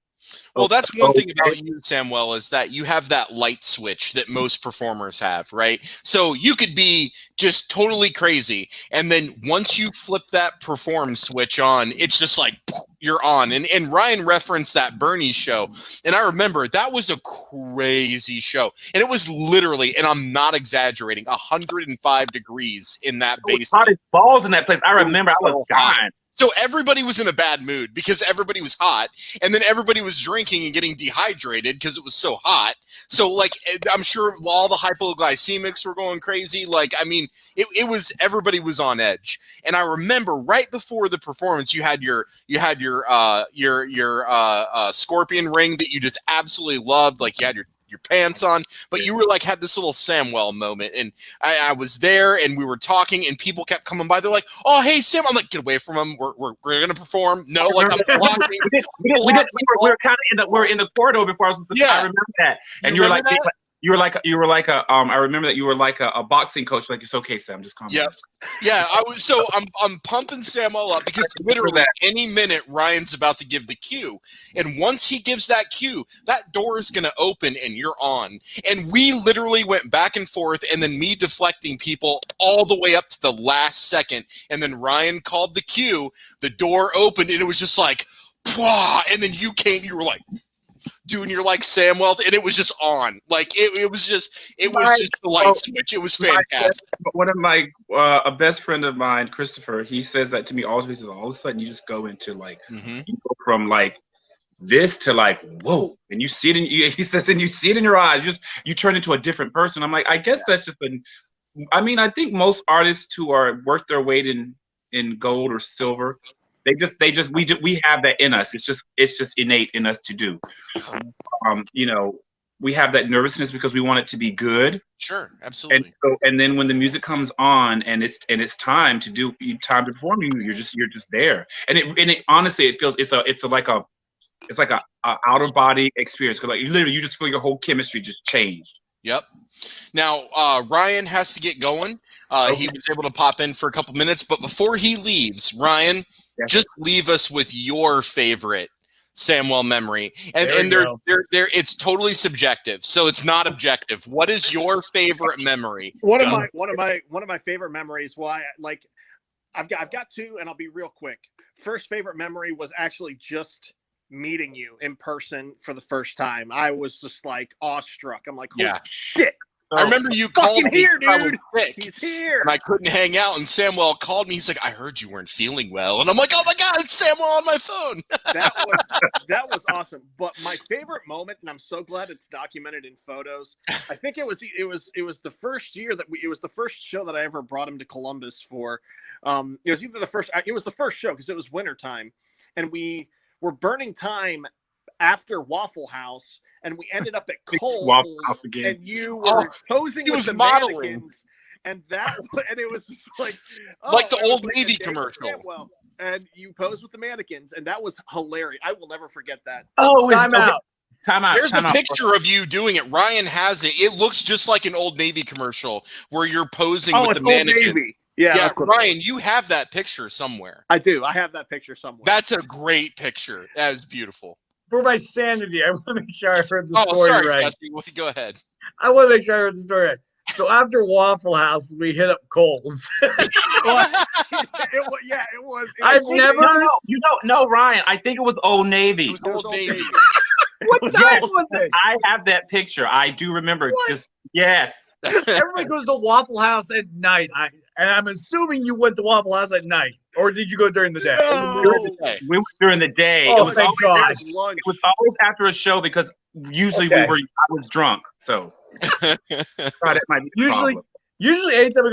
Well, that's one thing about you, Samwell, is that you have that light switch that most performers have, right? So you could be just totally crazy, and then once you flip that perform switch on, it's just like you're on. And Ryan referenced that Bernie show, and I remember that was a crazy show, and it was literally, and I'm not exaggerating, 105 degrees in that basement. Hot as balls in that place. I remember I was dying. So everybody was in a bad mood because everybody was hot, and then everybody was drinking and getting dehydrated because it was so hot. So, like, I'm sure all the hypoglycemics were going crazy. Like, I mean, everybody was on edge. And I remember right before the performance, you had your scorpion ring that you just absolutely loved. Like, you had your your pants on, but you were like had this little Samwell moment, and I was there, and we were talking, and people kept coming by. They're like, "Oh, hey, Sam!" I'm like, "Get away from him. We're gonna perform." No, like I'm blocking. We were kind of in the corridor before I was. I remember that, and you were like. That? You were like a I remember that you were like a boxing coach. Like, it's okay, Sam. Just calm down. Yeah. I was so I'm pumping Samwell up because literally any minute Ryan's about to give the cue, and once he gives that cue, that door is gonna open and you're on. And we literally went back and forth, and then me deflecting people all the way up to the last second, and then Ryan called the cue. The door opened, and it was just like, Pwah! And then you came. You were like, doing your like Samwell, and it was just on. Like it was just the light switch. It was fantastic. One of my a best friend of mine, Christopher, he says that to me always. He says all of a sudden you just go into like you go from like this to like whoa, and you see it in he says, and you see it in your eyes. You turn into a different person. I'm like, I guess that's just I mean, I think most artists who are worth their weight in gold or silver, we have that in us. It's just innate in us to do. You know, we have that nervousness because we want it to be good. Sure, absolutely. And then when the music comes on and it's time to perform, you're just there. And it honestly, it feels it's like a out of body experience, because like you just feel your whole chemistry just changed. Yep. Now, Ryan has to get going. He was able to pop in for a couple minutes, but before he leaves, Ryan, just leave us with your favorite Samwell memory. And they're it's totally subjective, so it's not objective. What is your favorite memory? One of my favorite memories. Why, like, I've got two, and I'll be real quick. First favorite memory was actually just meeting you in person for the first time. I was just like awestruck. I'm like, holy shit. I remember you called me. Here, dude. He's here. And I couldn't hang out, and Samwell called me. He's like, I heard you weren't feeling well. And I'm like, oh my God, it's Samwell on my phone. that was awesome. But my favorite moment, and I'm so glad it's documented in photos. I think it was the first year it was the first show that I ever brought him to Columbus for. It was the first show because it was wintertime, and we were burning time after Waffle House, and we ended up at Kohl's, and you were posing with the mannequins, and it was just like the Old Navy commercial. Samwell, and you posed with the mannequins, and that was hilarious. I will never forget that. Time out. There's a picture of you doing it. Ryan has it. It looks just like an Old Navy commercial where you're posing with the mannequin. Old Navy. Yeah, Ryan, you have that picture somewhere. I do. I have that picture somewhere. That's a great picture. That is beautiful. For my sanity, I want to make sure I heard the story right. Jesse, go ahead. I want to make sure I heard the story right. So after Waffle House, we hit up Kohl's. It was. I've never. No, Ryan. I think it was Old Navy. It was Old Navy. What time was it? I have that picture. I do remember. Yes. Everybody goes to Waffle House at night. And I'm assuming you went to Waffle House at night, or did you go during the day? No. We went during the day. Oh, thank God! It was always after a show because usually I was drunk. So that might be usually anytime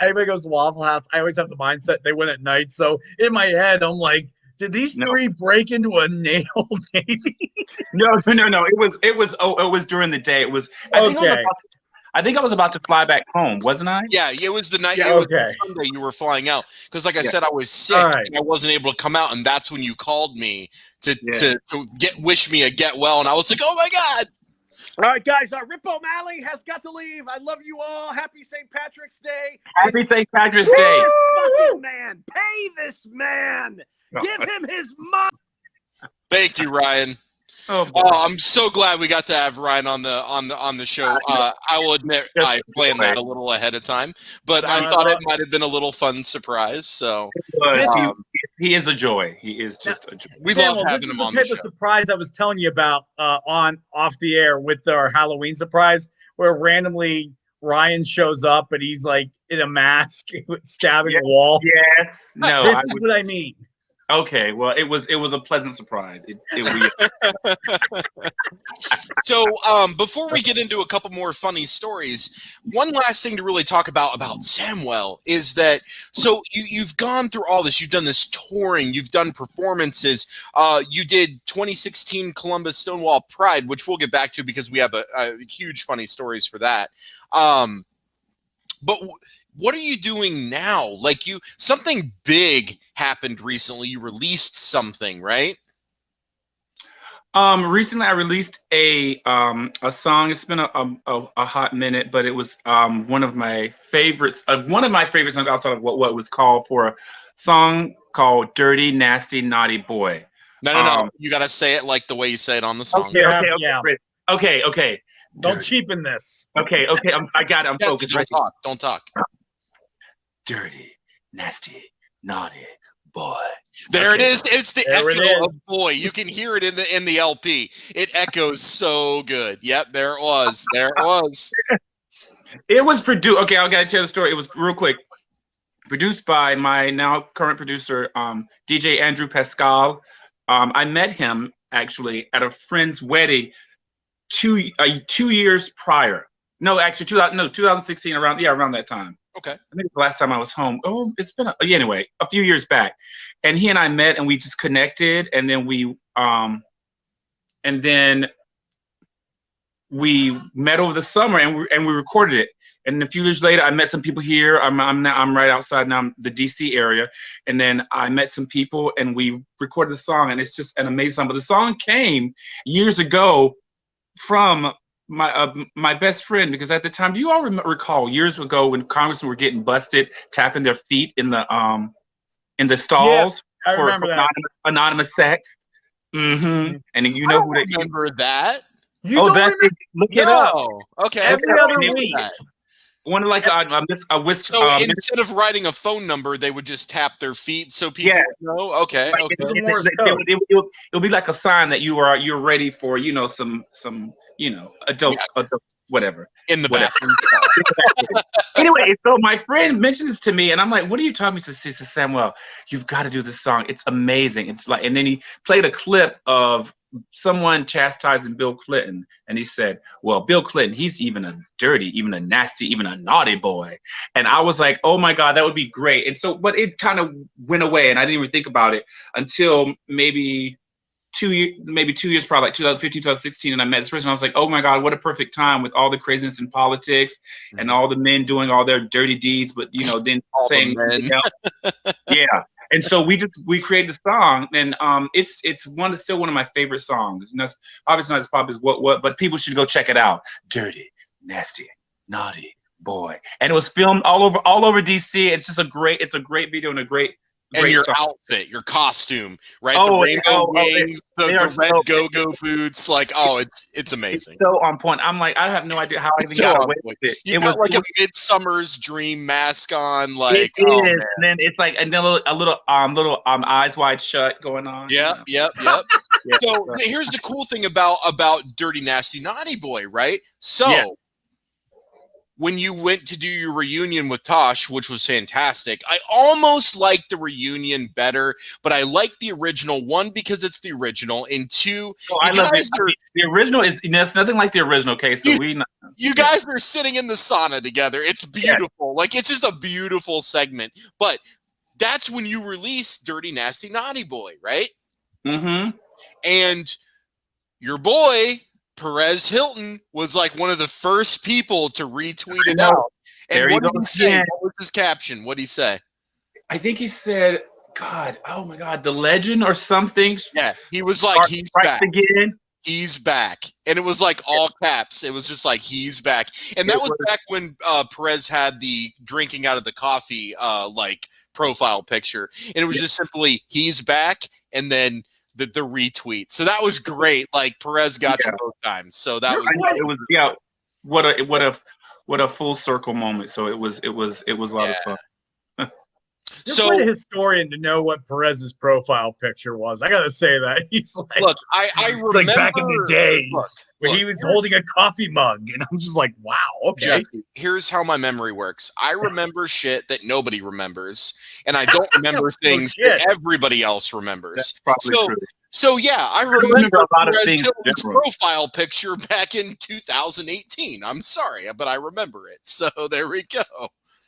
anybody goes to Waffle House, I always have the mindset they went at night. So in my head, I'm like, did these three break into a nail, Navy? No. It was during the day. It was. I think I was about to fly back home, wasn't I? Yeah, it was the night. Was the Sunday you were flying out because, like I said, I was sick and I wasn't able to come out, and that's when you called me to wish me a get well, and I was like, oh my God. All right, guys, Rip O'Malley has got to leave. I love you all. Happy St. Patrick's Day. Happy St. Patrick's Day. Fucking man, pay this man. Give him his money. Thank you, Ryan. Oh, I'm so glad we got to have Ryan on the show. I will admit I planned that a little ahead of time, but I thought it might have been a little fun surprise. So he is a joy. He is just a joy. We love having him on the show. This is the type of surprise I was telling you about off the air with our Halloween surprise, where randomly Ryan shows up and he's like in a mask stabbing a wall. Yes. No. This is what I mean. Okay, well, it was a pleasant surprise. So before we get into a couple more funny stories, one last thing to really talk about Samwell is that so you've gone through all this. You've done this touring. You've done performances. You did 2016 Columbus Stonewall Pride, which we'll get back to because we have a huge funny stories for that. But what are you doing now? Like something big happened recently. You released something, right? Recently I released a song. It's been a hot minute, but it was one of my favorites. One of my favorite songs outside of what was called for a song called "Dirty, Nasty, Naughty Boy." No. You got to say it like the way you say it on the song. Okay. Don't cheapen this. Okay. I got it. I'm focused. Don't talk. Dirty, nasty, naughty boy. There it is. It's the echo of boy. You can hear it in the LP. It echoes so good. Yep, there it was. It was produced. Okay, I gotta tell the story. It was real quick. Produced by my now current producer, DJ Andrew Pascal. I met him actually at a friend's wedding 2 years prior. No, actually 2016 around that time. Okay. I think the last time I was home. Oh, it's been anyway, a few years back. And he and I met and we just connected, and then we met over the summer and we recorded it. And a few years later I met some people here. I'm right outside now, the DC area. And then I met some people and we recorded the song, and it's just an amazing song. But the song came years ago from my best friend, because at the time, do you all recall years ago when congressmen were getting busted tapping their feet in the stalls for anonymous sex? Mm-hmm. And you know who they remember that? Look it up. Okay. Every other week. One of so instead of writing a phone number, they would just tap their feet so people know. Okay. It'll be like a sign that you're ready for some adult whatever in the bathroom. Anyway, so my friend mentioned this to me, and I'm like, "What are you talking about?" He says, "Samwell, you've got to do this song. It's amazing." It's like, and then he played a clip of someone chastising Bill Clinton, and he said, "Well, Bill Clinton, he's even a dirty, even a nasty, even a naughty boy." And I was like, "Oh my God, that would be great." And so, but it kind of went away, and I didn't even think about it until maybe 2 years, probably like 2015, 2016, and I met this person. I was like, "Oh my God, what a perfect time with all the craziness in politics and all the men doing all their dirty deeds," but then saying, yeah. And so we created the song, and it's still one of my favorite songs. And that's obviously not as popular as what, but people should go check it out. Dirty, nasty, naughty boy, and it was filmed all over DC. It's just a great video and a great. And your outfit, your costume, right? The rainbow wings, the red go-go boots, like, it's amazing. It's so on point. I'm like, I have no idea how I even got away with it. You got like a Midsummer's Dream mask on, like, it is. Man. And then it's like a little eyes wide shut going on. Yep. So here's the cool thing about Dirty Nasty Naughty Boy, right? So. When you went to do your reunion with Tosh, which was fantastic, I almost liked the reunion better, but I like the original, one, because it's the original, and two, I love it. The original is it's nothing like the original. Okay, so you guys are sitting in the sauna together. It's beautiful. Like, it's just a beautiful segment. But that's when you released Dirty Nasty Naughty Boy, right? Mm-hmm. And your boy Perez Hilton was like one of the first people to retweet it out. And what did he say? What was his caption? What did he say? I think he said, "God, oh my God, the legend," or something. Yeah, he was like, "He's back again. He's back," and it was like all caps. It was just like, "He's back," and that was back when Perez had the drinking out of the coffee like profile picture, and it was just simply "He's back," and then the retweet. So that was great. Like, Perez got you both times. So that was what a full circle moment. So it was a lot of fun. You're quite a historian to know what Perez's profile picture was. I gotta say that he's like, look, I remember like back in the days where he was holding a coffee mug, and I'm just like, wow, okay. Jesse, here's how my memory works. I remember shit that nobody remembers, and I don't remember things that everybody else remembers. That's probably true. So yeah, I remember a lot of Red things. Tillman's profile picture back in 2018. I'm sorry, but I remember it. So there we go.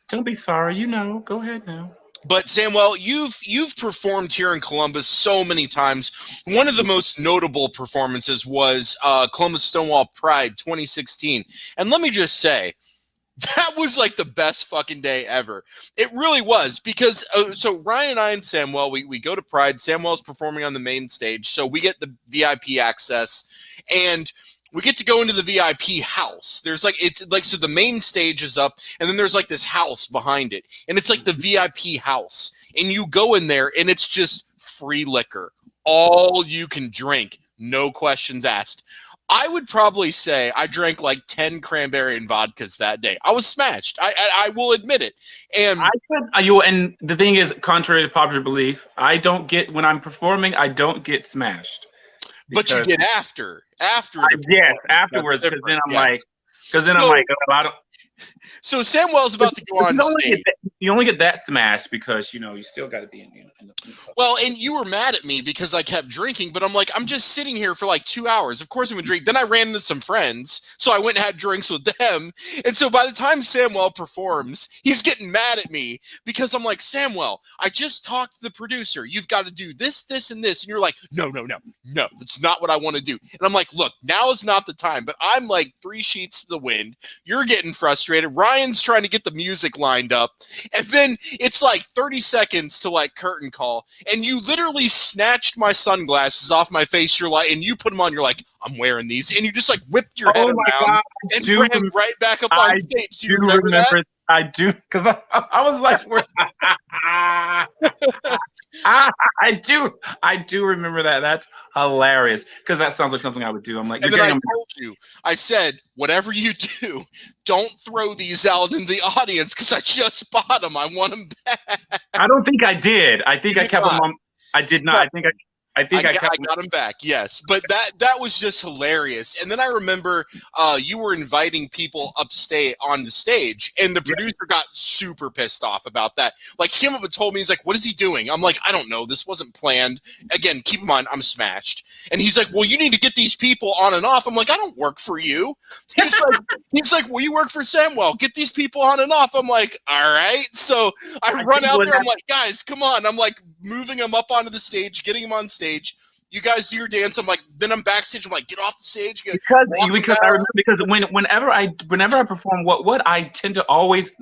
Don't be sorry. You know, go ahead now. But Samwell, you've performed here in Columbus so many times. One of the most notable performances was Columbus Stonewall Pride 2016, and let me just say, that was like the best fucking day ever. It really was, because so Ryan and I and Samwell, we go to Pride. Samwell's performing on the main stage, so we get the VIP access, and we get to go into the VIP house. There's like, it's like, so the main stage is up, and then there's like this house behind it, and it's like the VIP house, and you go in there, and it's just free liquor, all you can drink, no questions asked. I would probably say I drank like 10 cranberry and vodkas that day. I was smashed. I will admit it. And and the thing is, contrary to popular belief, I don't get, when I'm performing, I don't get smashed. But you get afterwards. Because then I'm like, oh, I don't. So Samwell's about to go on stage. You only get that smashed because, you know, you still got to be in the Well, and you were mad at me because I kept drinking, but I'm like, I'm just sitting here for like 2 hours. Of course I'm going to drink. Then I ran into some friends, so I went and had drinks with them. And so by the time Samwell performs, he's getting mad at me because I'm like, Samwell, I just talked to the producer. You've got to do this, this, and this. And you're like, no, that's not what I want to do. And I'm like, look, now is not the time. But I'm like 3 sheets to the wind. You're getting frustrated. Ryan's trying to get the music lined up. And then it's like 30 seconds to like curtain call. And you literally snatched my sunglasses off my face. You're like, and you put them on. You're like, I'm wearing these. And you just like whipped your head around and ran right back up on stage. Do you remember that? I do, because I was like, I do remember that. That's hilarious, because that sounds like something I would do. I'm like, and then I told you, I said, whatever you do, don't throw these out in the audience, because I just bought them. I want them back. I don't think I did. I think I kept them on. I did not. I got them back. Yes, but that was just hilarious. And then I remember you were inviting people upstate on the stage, and the producer got super pissed off about that. Like, he came up and told me, he's like, "What is he doing?" I'm like, "I don't know. This wasn't planned." Again, keep in mind, I'm smashed. And he's like, "Well, you need to get these people on and off." I'm like, "I don't work for you." He's like, "Well, you work for Samwell. Get these people on and off." I'm like, "All right." So I run out there. I'm like, "Guys, come on." I'm like moving them up onto the stage, getting them on stage. You guys do your dance. I'm like, then I'm backstage. I'm like, get off the stage. Because I remember, because whenever I perform, what I tend to always,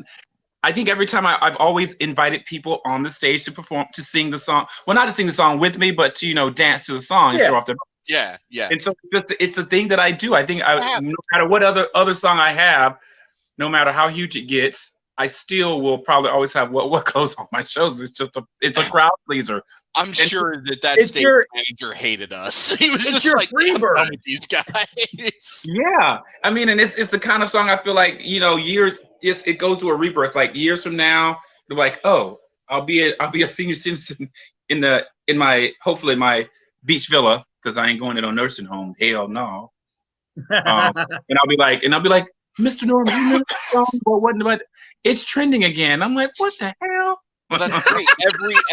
I think every time I've always invited people on the stage to perform, to sing the song. Well, not to sing the song with me, but to, you know, dance to the song and show off their. Yeah. And so it's a thing that I do. I think no matter what other song I have, no matter how huge it gets, I still will probably always have what goes on my shows. It's a crowd pleaser. I'm sure that stage manager hated us. He was just like, I'm done with these guys. Yeah, I mean, and it's the kind of song I feel like, you know, it goes to a rebirth. Like years from now, they're like, oh, I'll be a senior citizen in hopefully my beach villa, because I ain't going to no nursing home. Hell no. And I'll be like, Mr. Norman, you know that song? What? It's trending again. I'm like, what the hell? Well, that's great.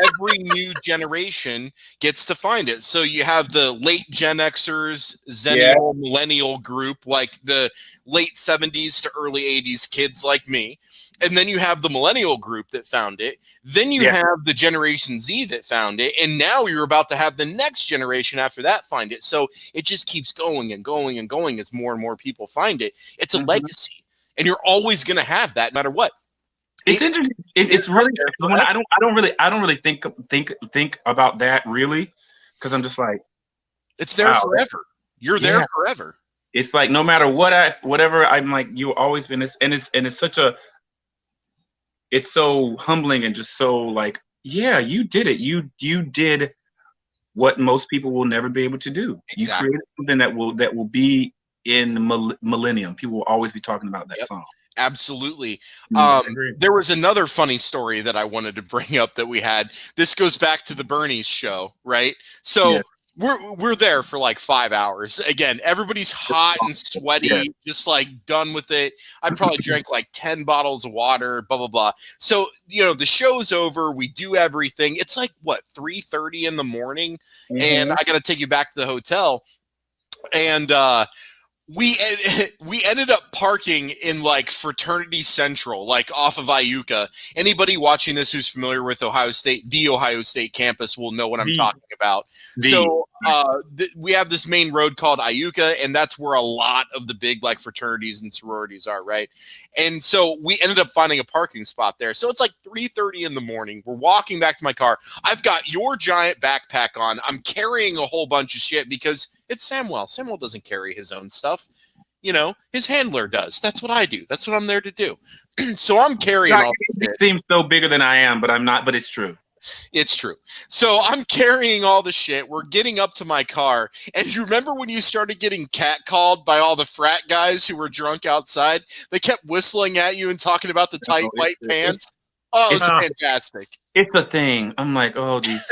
Every new generation gets to find it. So you have the late Gen Xers, Zennial, Millennial group, like the late 70s to early 80s kids like me. And then you have the Millennial group that found it. Then you have the Generation Z that found it. And now you're about to have the next generation after that find it. So it just keeps going and going and going as more and more people find it. It's a legacy. And you're always going to have that no matter what. It's interesting. It's really when I don't really think about that really, because I'm just like, it's there forever. You're there forever. It's like no matter whatever I'm like, you've always been this, and it's such a, it's so humbling and just so like, yeah, you did it. You did what most people will never be able to do. Exactly. You created something that will be in the millennium. People will always be talking about that song. Absolutely. There was another funny story that I wanted to bring up that we had. This goes back to the Bernie's show, right? So We're there for like 5 hours. Again, everybody's hot and sweaty, just like done with it. I probably drank like 10 bottles of water, blah blah blah. So the show's over. We do everything. It's like what 3:30 in the morning, and I got to take you back to the hotel, and we ended up parking in like Fraternity Central, like off of Iuka. Anybody watching this who's familiar with Ohio State, the Ohio State campus, will know what I'm talking about. So we have this main road called Iuka, and that's where a lot of the big like fraternities and sororities are, right? And so we ended up finding a parking spot there. So it's like 3:30 in the morning. We're walking back to my car. I've got your giant backpack on. I'm carrying a whole bunch of shit because it's Samwell. Samwell doesn't carry his own stuff. His handler does. That's what I do. That's what I'm there to do. So I'm carrying all the shit. It seems so bigger than I am, but I'm not. But it's true. It's true. So I'm carrying all the shit. We're getting up to my car. And you remember when you started getting catcalled by all the frat guys who were drunk outside? They kept whistling at you and talking about the tight white pants. It was fantastic. It's a thing. I'm like, oh, these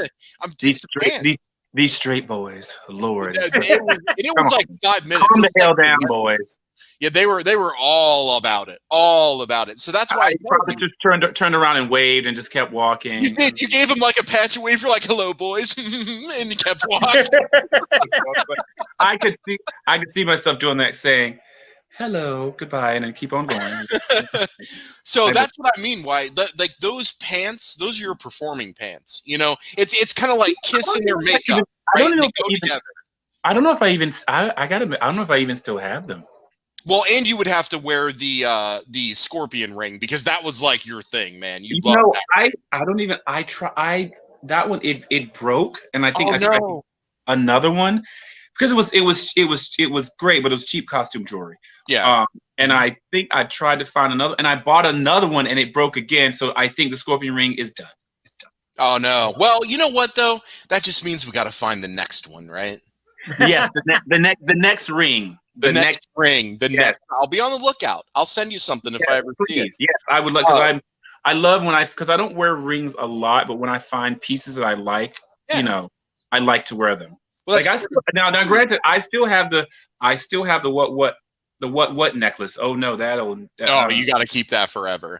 straight boys, Lord. It was like 5 minutes. Calm the hell down, boys. Yeah, they were all about it. All about it. So that's why I probably just turned around and waved and just kept walking. You did. You gave him like a patch of wave for like hello boys and he kept walking. I could see myself doing that, saying hello, goodbye, and then keep on going. So that's what I mean. Why like those pants, those are your performing pants. It's kind of like kissing your makeup. I don't know if I even still have them. Well, and you would have to wear the scorpion ring because that was like your thing, man. I tried that one. It broke, and I think I tried another one because it was great, but it was cheap costume jewelry. Yeah. And I think I tried to find another, and I bought another one, and it broke again. So I think the scorpion ring is done. It's done. Oh no. Well, you know what though? That just means we got to find the next one, right? Yes, the next ring. The next ring. I'll be on the lookout. I'll send you something if I ever see it. Yes, I would like because I love because I don't wear rings a lot, but when I find pieces that I like, I like to wear them. Well, like now granted, I still have the what necklace. Oh no, you got to keep that forever.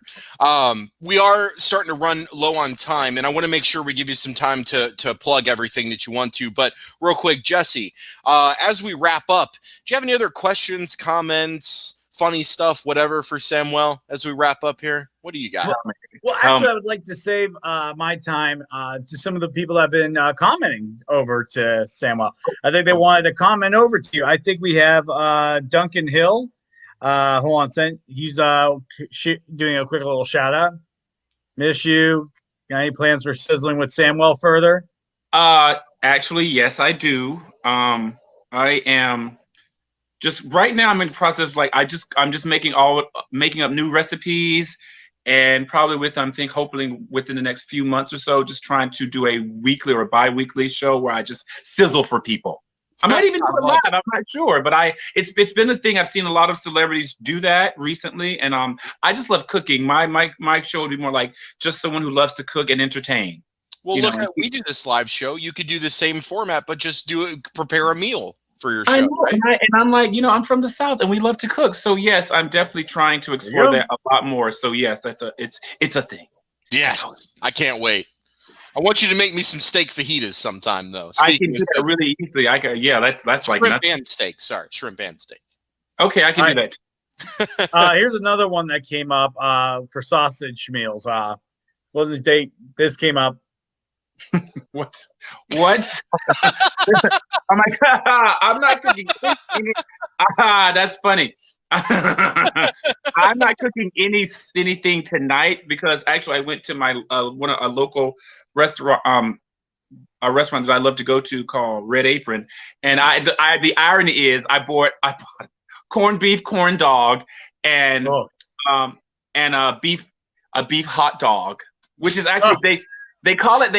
We are starting to run low on time, and I want to make sure we give you some time to plug everything that you want to. But real quick, Jesse, as we wrap up, do you have any other questions, comments, funny stuff, whatever for Samwell as we wrap up here? What do you got? Well, actually, I would like to save my time to some of the people that have been commenting over to Samwell. I think they wanted to comment over to you. I think we have Duncan Hill. Hold on a second. He's doing a quick little shout out. Miss you. Got any plans for sizzling with Samwell further? Actually, yes, I do. I am. Just right now, I'm in the process of I'm just making up new recipes, and probably hopefully within the next few months or so, just trying to do a weekly or a bi-weekly show where I just sizzle for people. I might even do it live. I'm not sure, but it's been a thing. I've seen a lot of celebrities do that recently, and I just love cooking. My show would be more like just someone who loves to cook and entertain. Well, we do this live show. You could do the same format, but just prepare a meal for your show. I know, right? and I'm like, I'm from the South, and we love to cook. So yes, I'm definitely trying to explore that a lot more. So yes, it's a thing. Yes, I can't wait. I want you to make me some steak fajitas sometime, though. I can do that really easily. That's like shrimp and steak. Sorry, shrimp and steak. Okay, I can do that. Here's another one that came up for sausage meals. What was the date? This came up. What? I'm like, I'm not cooking. That's funny. I'm not cooking anything tonight because actually I went to my a local restaurant, a restaurant that I love to go to called Red Apron, and the irony is I bought corned beef, corn dog, and a beef hot dog, which is actually They call it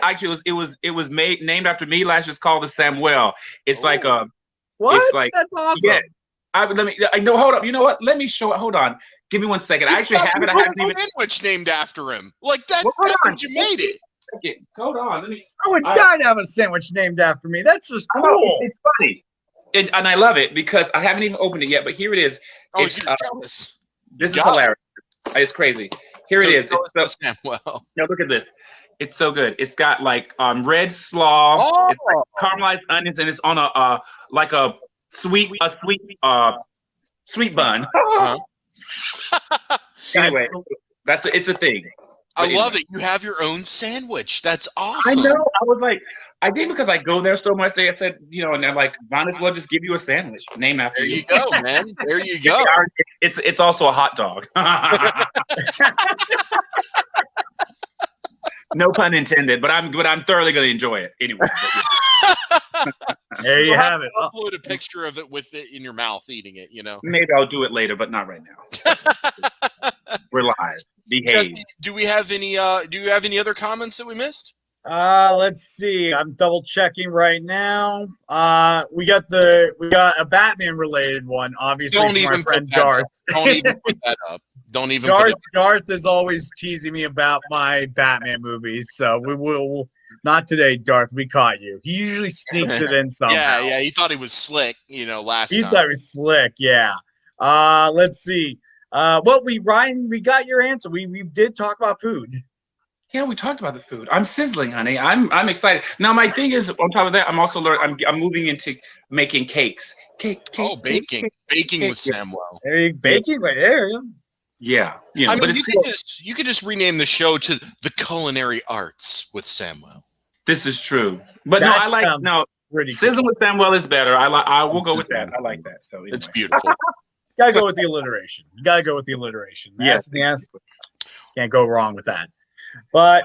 actually it was named after me last year. It's called the Samwell. It's like a what? It's like, that's awesome. Yeah. Hold up. You know what? Let me show it. Hold on. Give me 1 second. I actually have it. I haven't even sandwich named after him. Like that. Well, You made it. Hold on, let me. I would die to have a sandwich named after me. That's just cool. It's funny, and I love it because I haven't even opened it yet. But here it is. Oh, you're jealous. This is hilarious. It's crazy. Here it is. It's Samwell. No, look at this. It's so good. It's got like red slaw. Oh. It's like caramelized onions, and it's on a like a sweet bun. Anyway, it's a thing. I love it. You have your own sandwich. That's awesome. I know. I was like, I think because I go there so much, I said, and they're like, might as well just give you a sandwich named after you. There you go, man. There you go. It's also a hot dog. No pun intended, but I'm thoroughly going to enjoy it anyway. There you have it. Upload a picture of it with it in your mouth, eating it. Maybe I'll do it later, but not right now. We're live. Behave. Jesse, do you have any other comments that we missed? Let's see. I'm double checking right now. We got a Batman related one, obviously. Don't even my friend Darth. Don't even put that up. Don't even. Darth is always teasing me about my Batman movies, so we will. Not today, Darth. We caught you. He usually sneaks it in somehow. Yeah. He thought he was slick, last time. He thought he was slick. Yeah. Let's see. Ryan, we got your answer. We did talk about food. Yeah, we talked about the food. I'm sizzling, honey. I'm excited. Now my thing is, on top of that, I'm also learning. I'm moving into making cakes. Baking with Samwell. Baking right there. Yeah. I mean, you could just rename the show to The Culinary Arts with Samwell. This is true. But no, I like sizzling with Samwell is better. I will go with that. I like that. So anyway. It's beautiful. Gotta go with the alliteration. Yes. Can't go wrong with that. But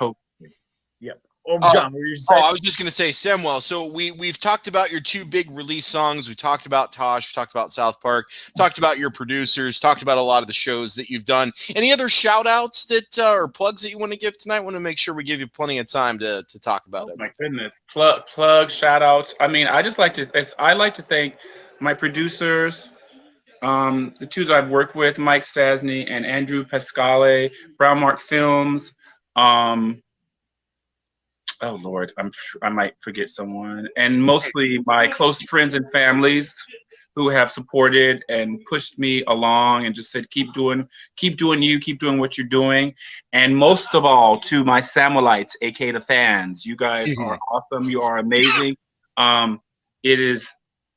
yep. Oh, John, what were you saying? I was just gonna say, Samwell. So we've talked about your two big release songs. We talked about Tosh. We talked about South Park. Talked about your producers. Talked about a lot of the shows that you've done. Any other shout outs that or plugs that you want to give tonight? Want to make sure we give you plenty of time to talk about it. My goodness, plug shout outs. I mean, I like to thank my producers. The two that I've worked with, Mike Stasny and Andrew Pascale, Brown Mark Films. Oh Lord, I might forget someone, and mostly my close friends and families who have supported and pushed me along and just said, keep doing what you're doing. And most of all, to my Samwellites, aka the fans, you guys are awesome. You are amazing. It has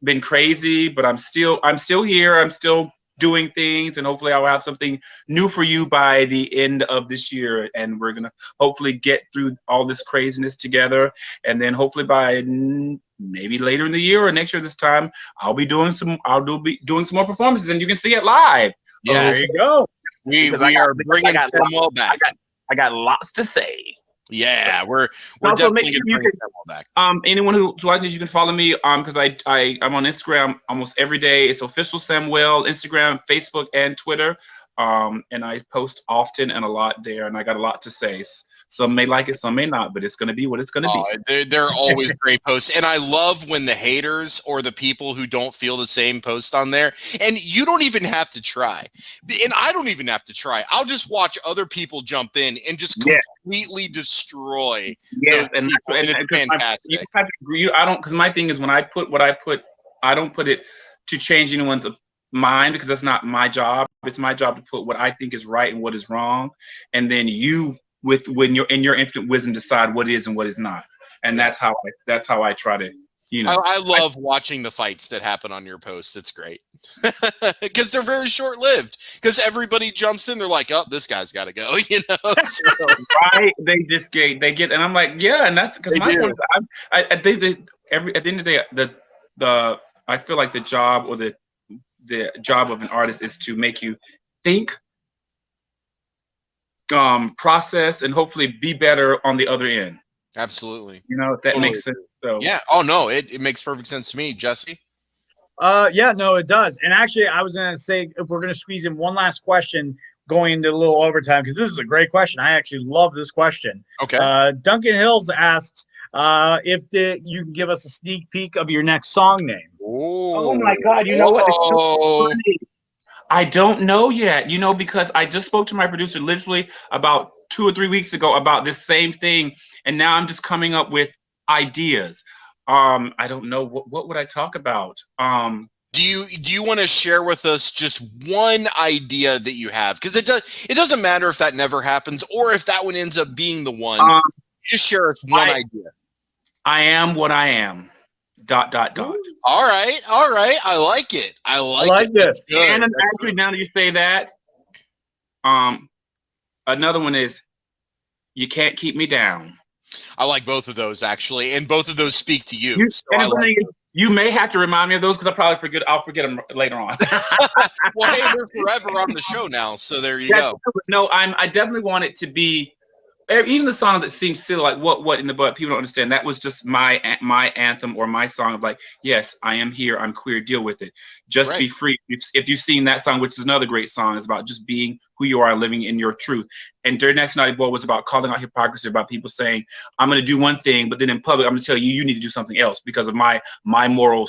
been crazy, but I'm still here. I'm still doing things, and hopefully I'll have something new for you by the end of this year, and we're gonna hopefully get through all this craziness together, and then hopefully by maybe later in the year or next year this time, I'll be doing some more performances, and you can see it live. Yeah, there you go. We are bringing Samwell back. I got lots to say. Yeah, we're also definitely going to bring Samwell back. Anyone who's watching this, you can follow me because I'm on Instagram almost every day. It's official Samwell, Instagram, Facebook, and Twitter. And I post often and a lot there, and I got a lot to say. Some may like it, some may not, but it's going to be what it's going to be. They're always great posts, and I love when the haters or the people who don't feel the same post on there, and you don't even have to try, and I don't even have to try. I'll just watch other people jump in and just completely destroy. Yes, and it's fantastic. You have to agree. I don't, because my thing is when I put what I put, I don't put it to change anyone's mind, because that's not my job. It's my job to put what I think is right and what is wrong, and then when you're in your infinite wisdom, decide what is and what is not. And that's how I try to, I love watching the fights that happen on your posts. It's great because they're very short lived, because everybody jumps in. They're like, oh, this guy's got to go, so. Right. They get, and I'm like, yeah. And that's because at the end of the day, I feel like the job or the job of an artist is to make you think, process, and hopefully be better on the other end. Absolutely. If that makes sense. So yeah. Oh no, it makes perfect sense to me, Jesse. Yeah, no, it does. And actually, I was gonna say, if we're gonna squeeze in one last question going into a little overtime, because this is a great question. I actually love this question. Okay. Duncan Hills asks if you can give us a sneak peek of your next song name. Oh my God! You know what? It's so funny. I don't know yet, because I just spoke to my producer literally about 2 or 3 weeks ago about this same thing, and now I'm just coming up with ideas. I don't know what would I talk about. Do you want to share with us just one idea that you have? Because it doesn't matter if that never happens or if that one ends up being the one. Just share us one idea. I am what I am. ... All right. I like it. I like this. And actually, now that you say that, another one is, you can't keep me down. I like both of those, actually, and both of those speak to you. You may have to remind me of those because I'll forget them later on. Well, hey, we're forever on the show now, so there you go. No, I definitely want it to be, even the song that seems silly, like what in the butt, people don't understand. That was just my anthem or my song of like, yes, I am here, I'm queer, deal with it. Just be free. If you've seen that song, which is another great song, is about just being who you are, living in your truth. And Dirty Nasty Naughty Boy was about calling out hypocrisy, about people saying, I'm going to do one thing, but then in public, I'm going to tell you, you need to do something else because of my moral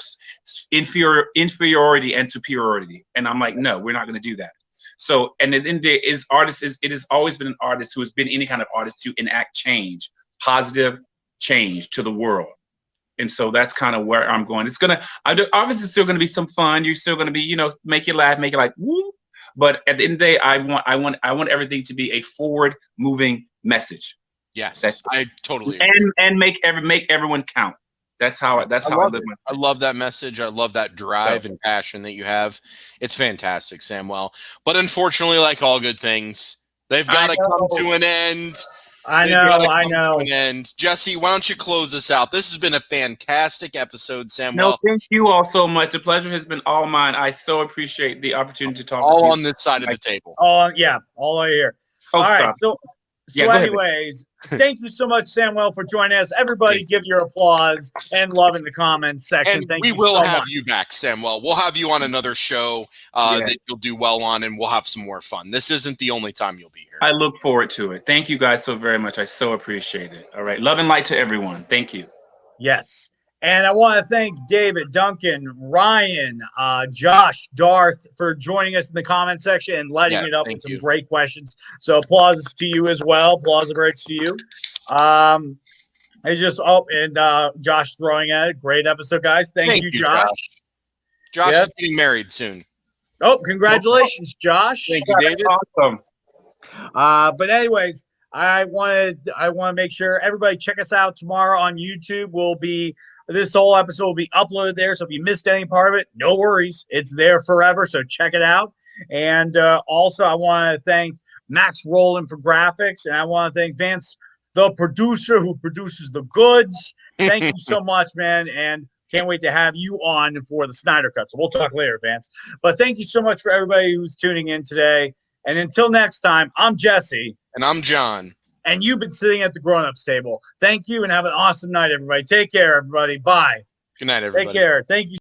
inferiority and superiority. And I'm like, no, we're not going to do that. So, and at the end of the day, it has always been an artist who has been any kind of artist to enact change, positive change to the world. And so that's kind of where I'm going. Obviously still going to be some fun. You're still going to be, make you laugh, make it like, woo. But at the end of the day, I want everything to be a forward moving message. Yes, I totally agree. And make everyone count. That's how I live my life. I love that message. I love that drive and passion that you have. It's fantastic, Samwell. But unfortunately, like all good things, they've got to come to an end. I know. Jesse, why don't you close this out? This has been a fantastic episode, Samwell. No, thank you all so much. The pleasure has been all mine. I so appreciate the opportunity to talk all with you. on this side of the table. Oh, yeah, all right here. Oh, all right, so anyways, thank you so much, Samwell, for joining us. Everybody give your applause and love in the comments section. And we will have you back, Samwell. We'll have you on another show that you'll do well on, and we'll have some more fun. This isn't the only time you'll be here. I look forward to it. Thank you guys so very much. I so appreciate it. All right. Love and light to everyone. Thank you. Yes. And I want to thank David, Duncan, Ryan, Josh, Darth for joining us in the comment section and lighting it up with some great questions. So applause to you as well. Applause to you. Josh throwing at it. Great episode, guys. Thank you, Josh. Josh is getting married soon. Oh, congratulations, Josh. Thank you, David. Awesome. But anyways, I want to make sure everybody check us out tomorrow on YouTube. This whole episode will be uploaded there. So if you missed any part of it, no worries. It's there forever. So check it out. And also, I want to thank Max Rowland for graphics. And I want to thank Vance, the producer who produces the goods. Thank you so much, man. And can't wait to have you on for the Snyder Cut. So we'll talk later, Vance. But thank you so much for everybody who's tuning in today. And until next time, I'm Jesse. And I'm John. And you've been sitting at the grown-ups table. Thank you and have an awesome night, everybody. Take care, everybody. Bye. Good night, everybody. Take care. Thank you.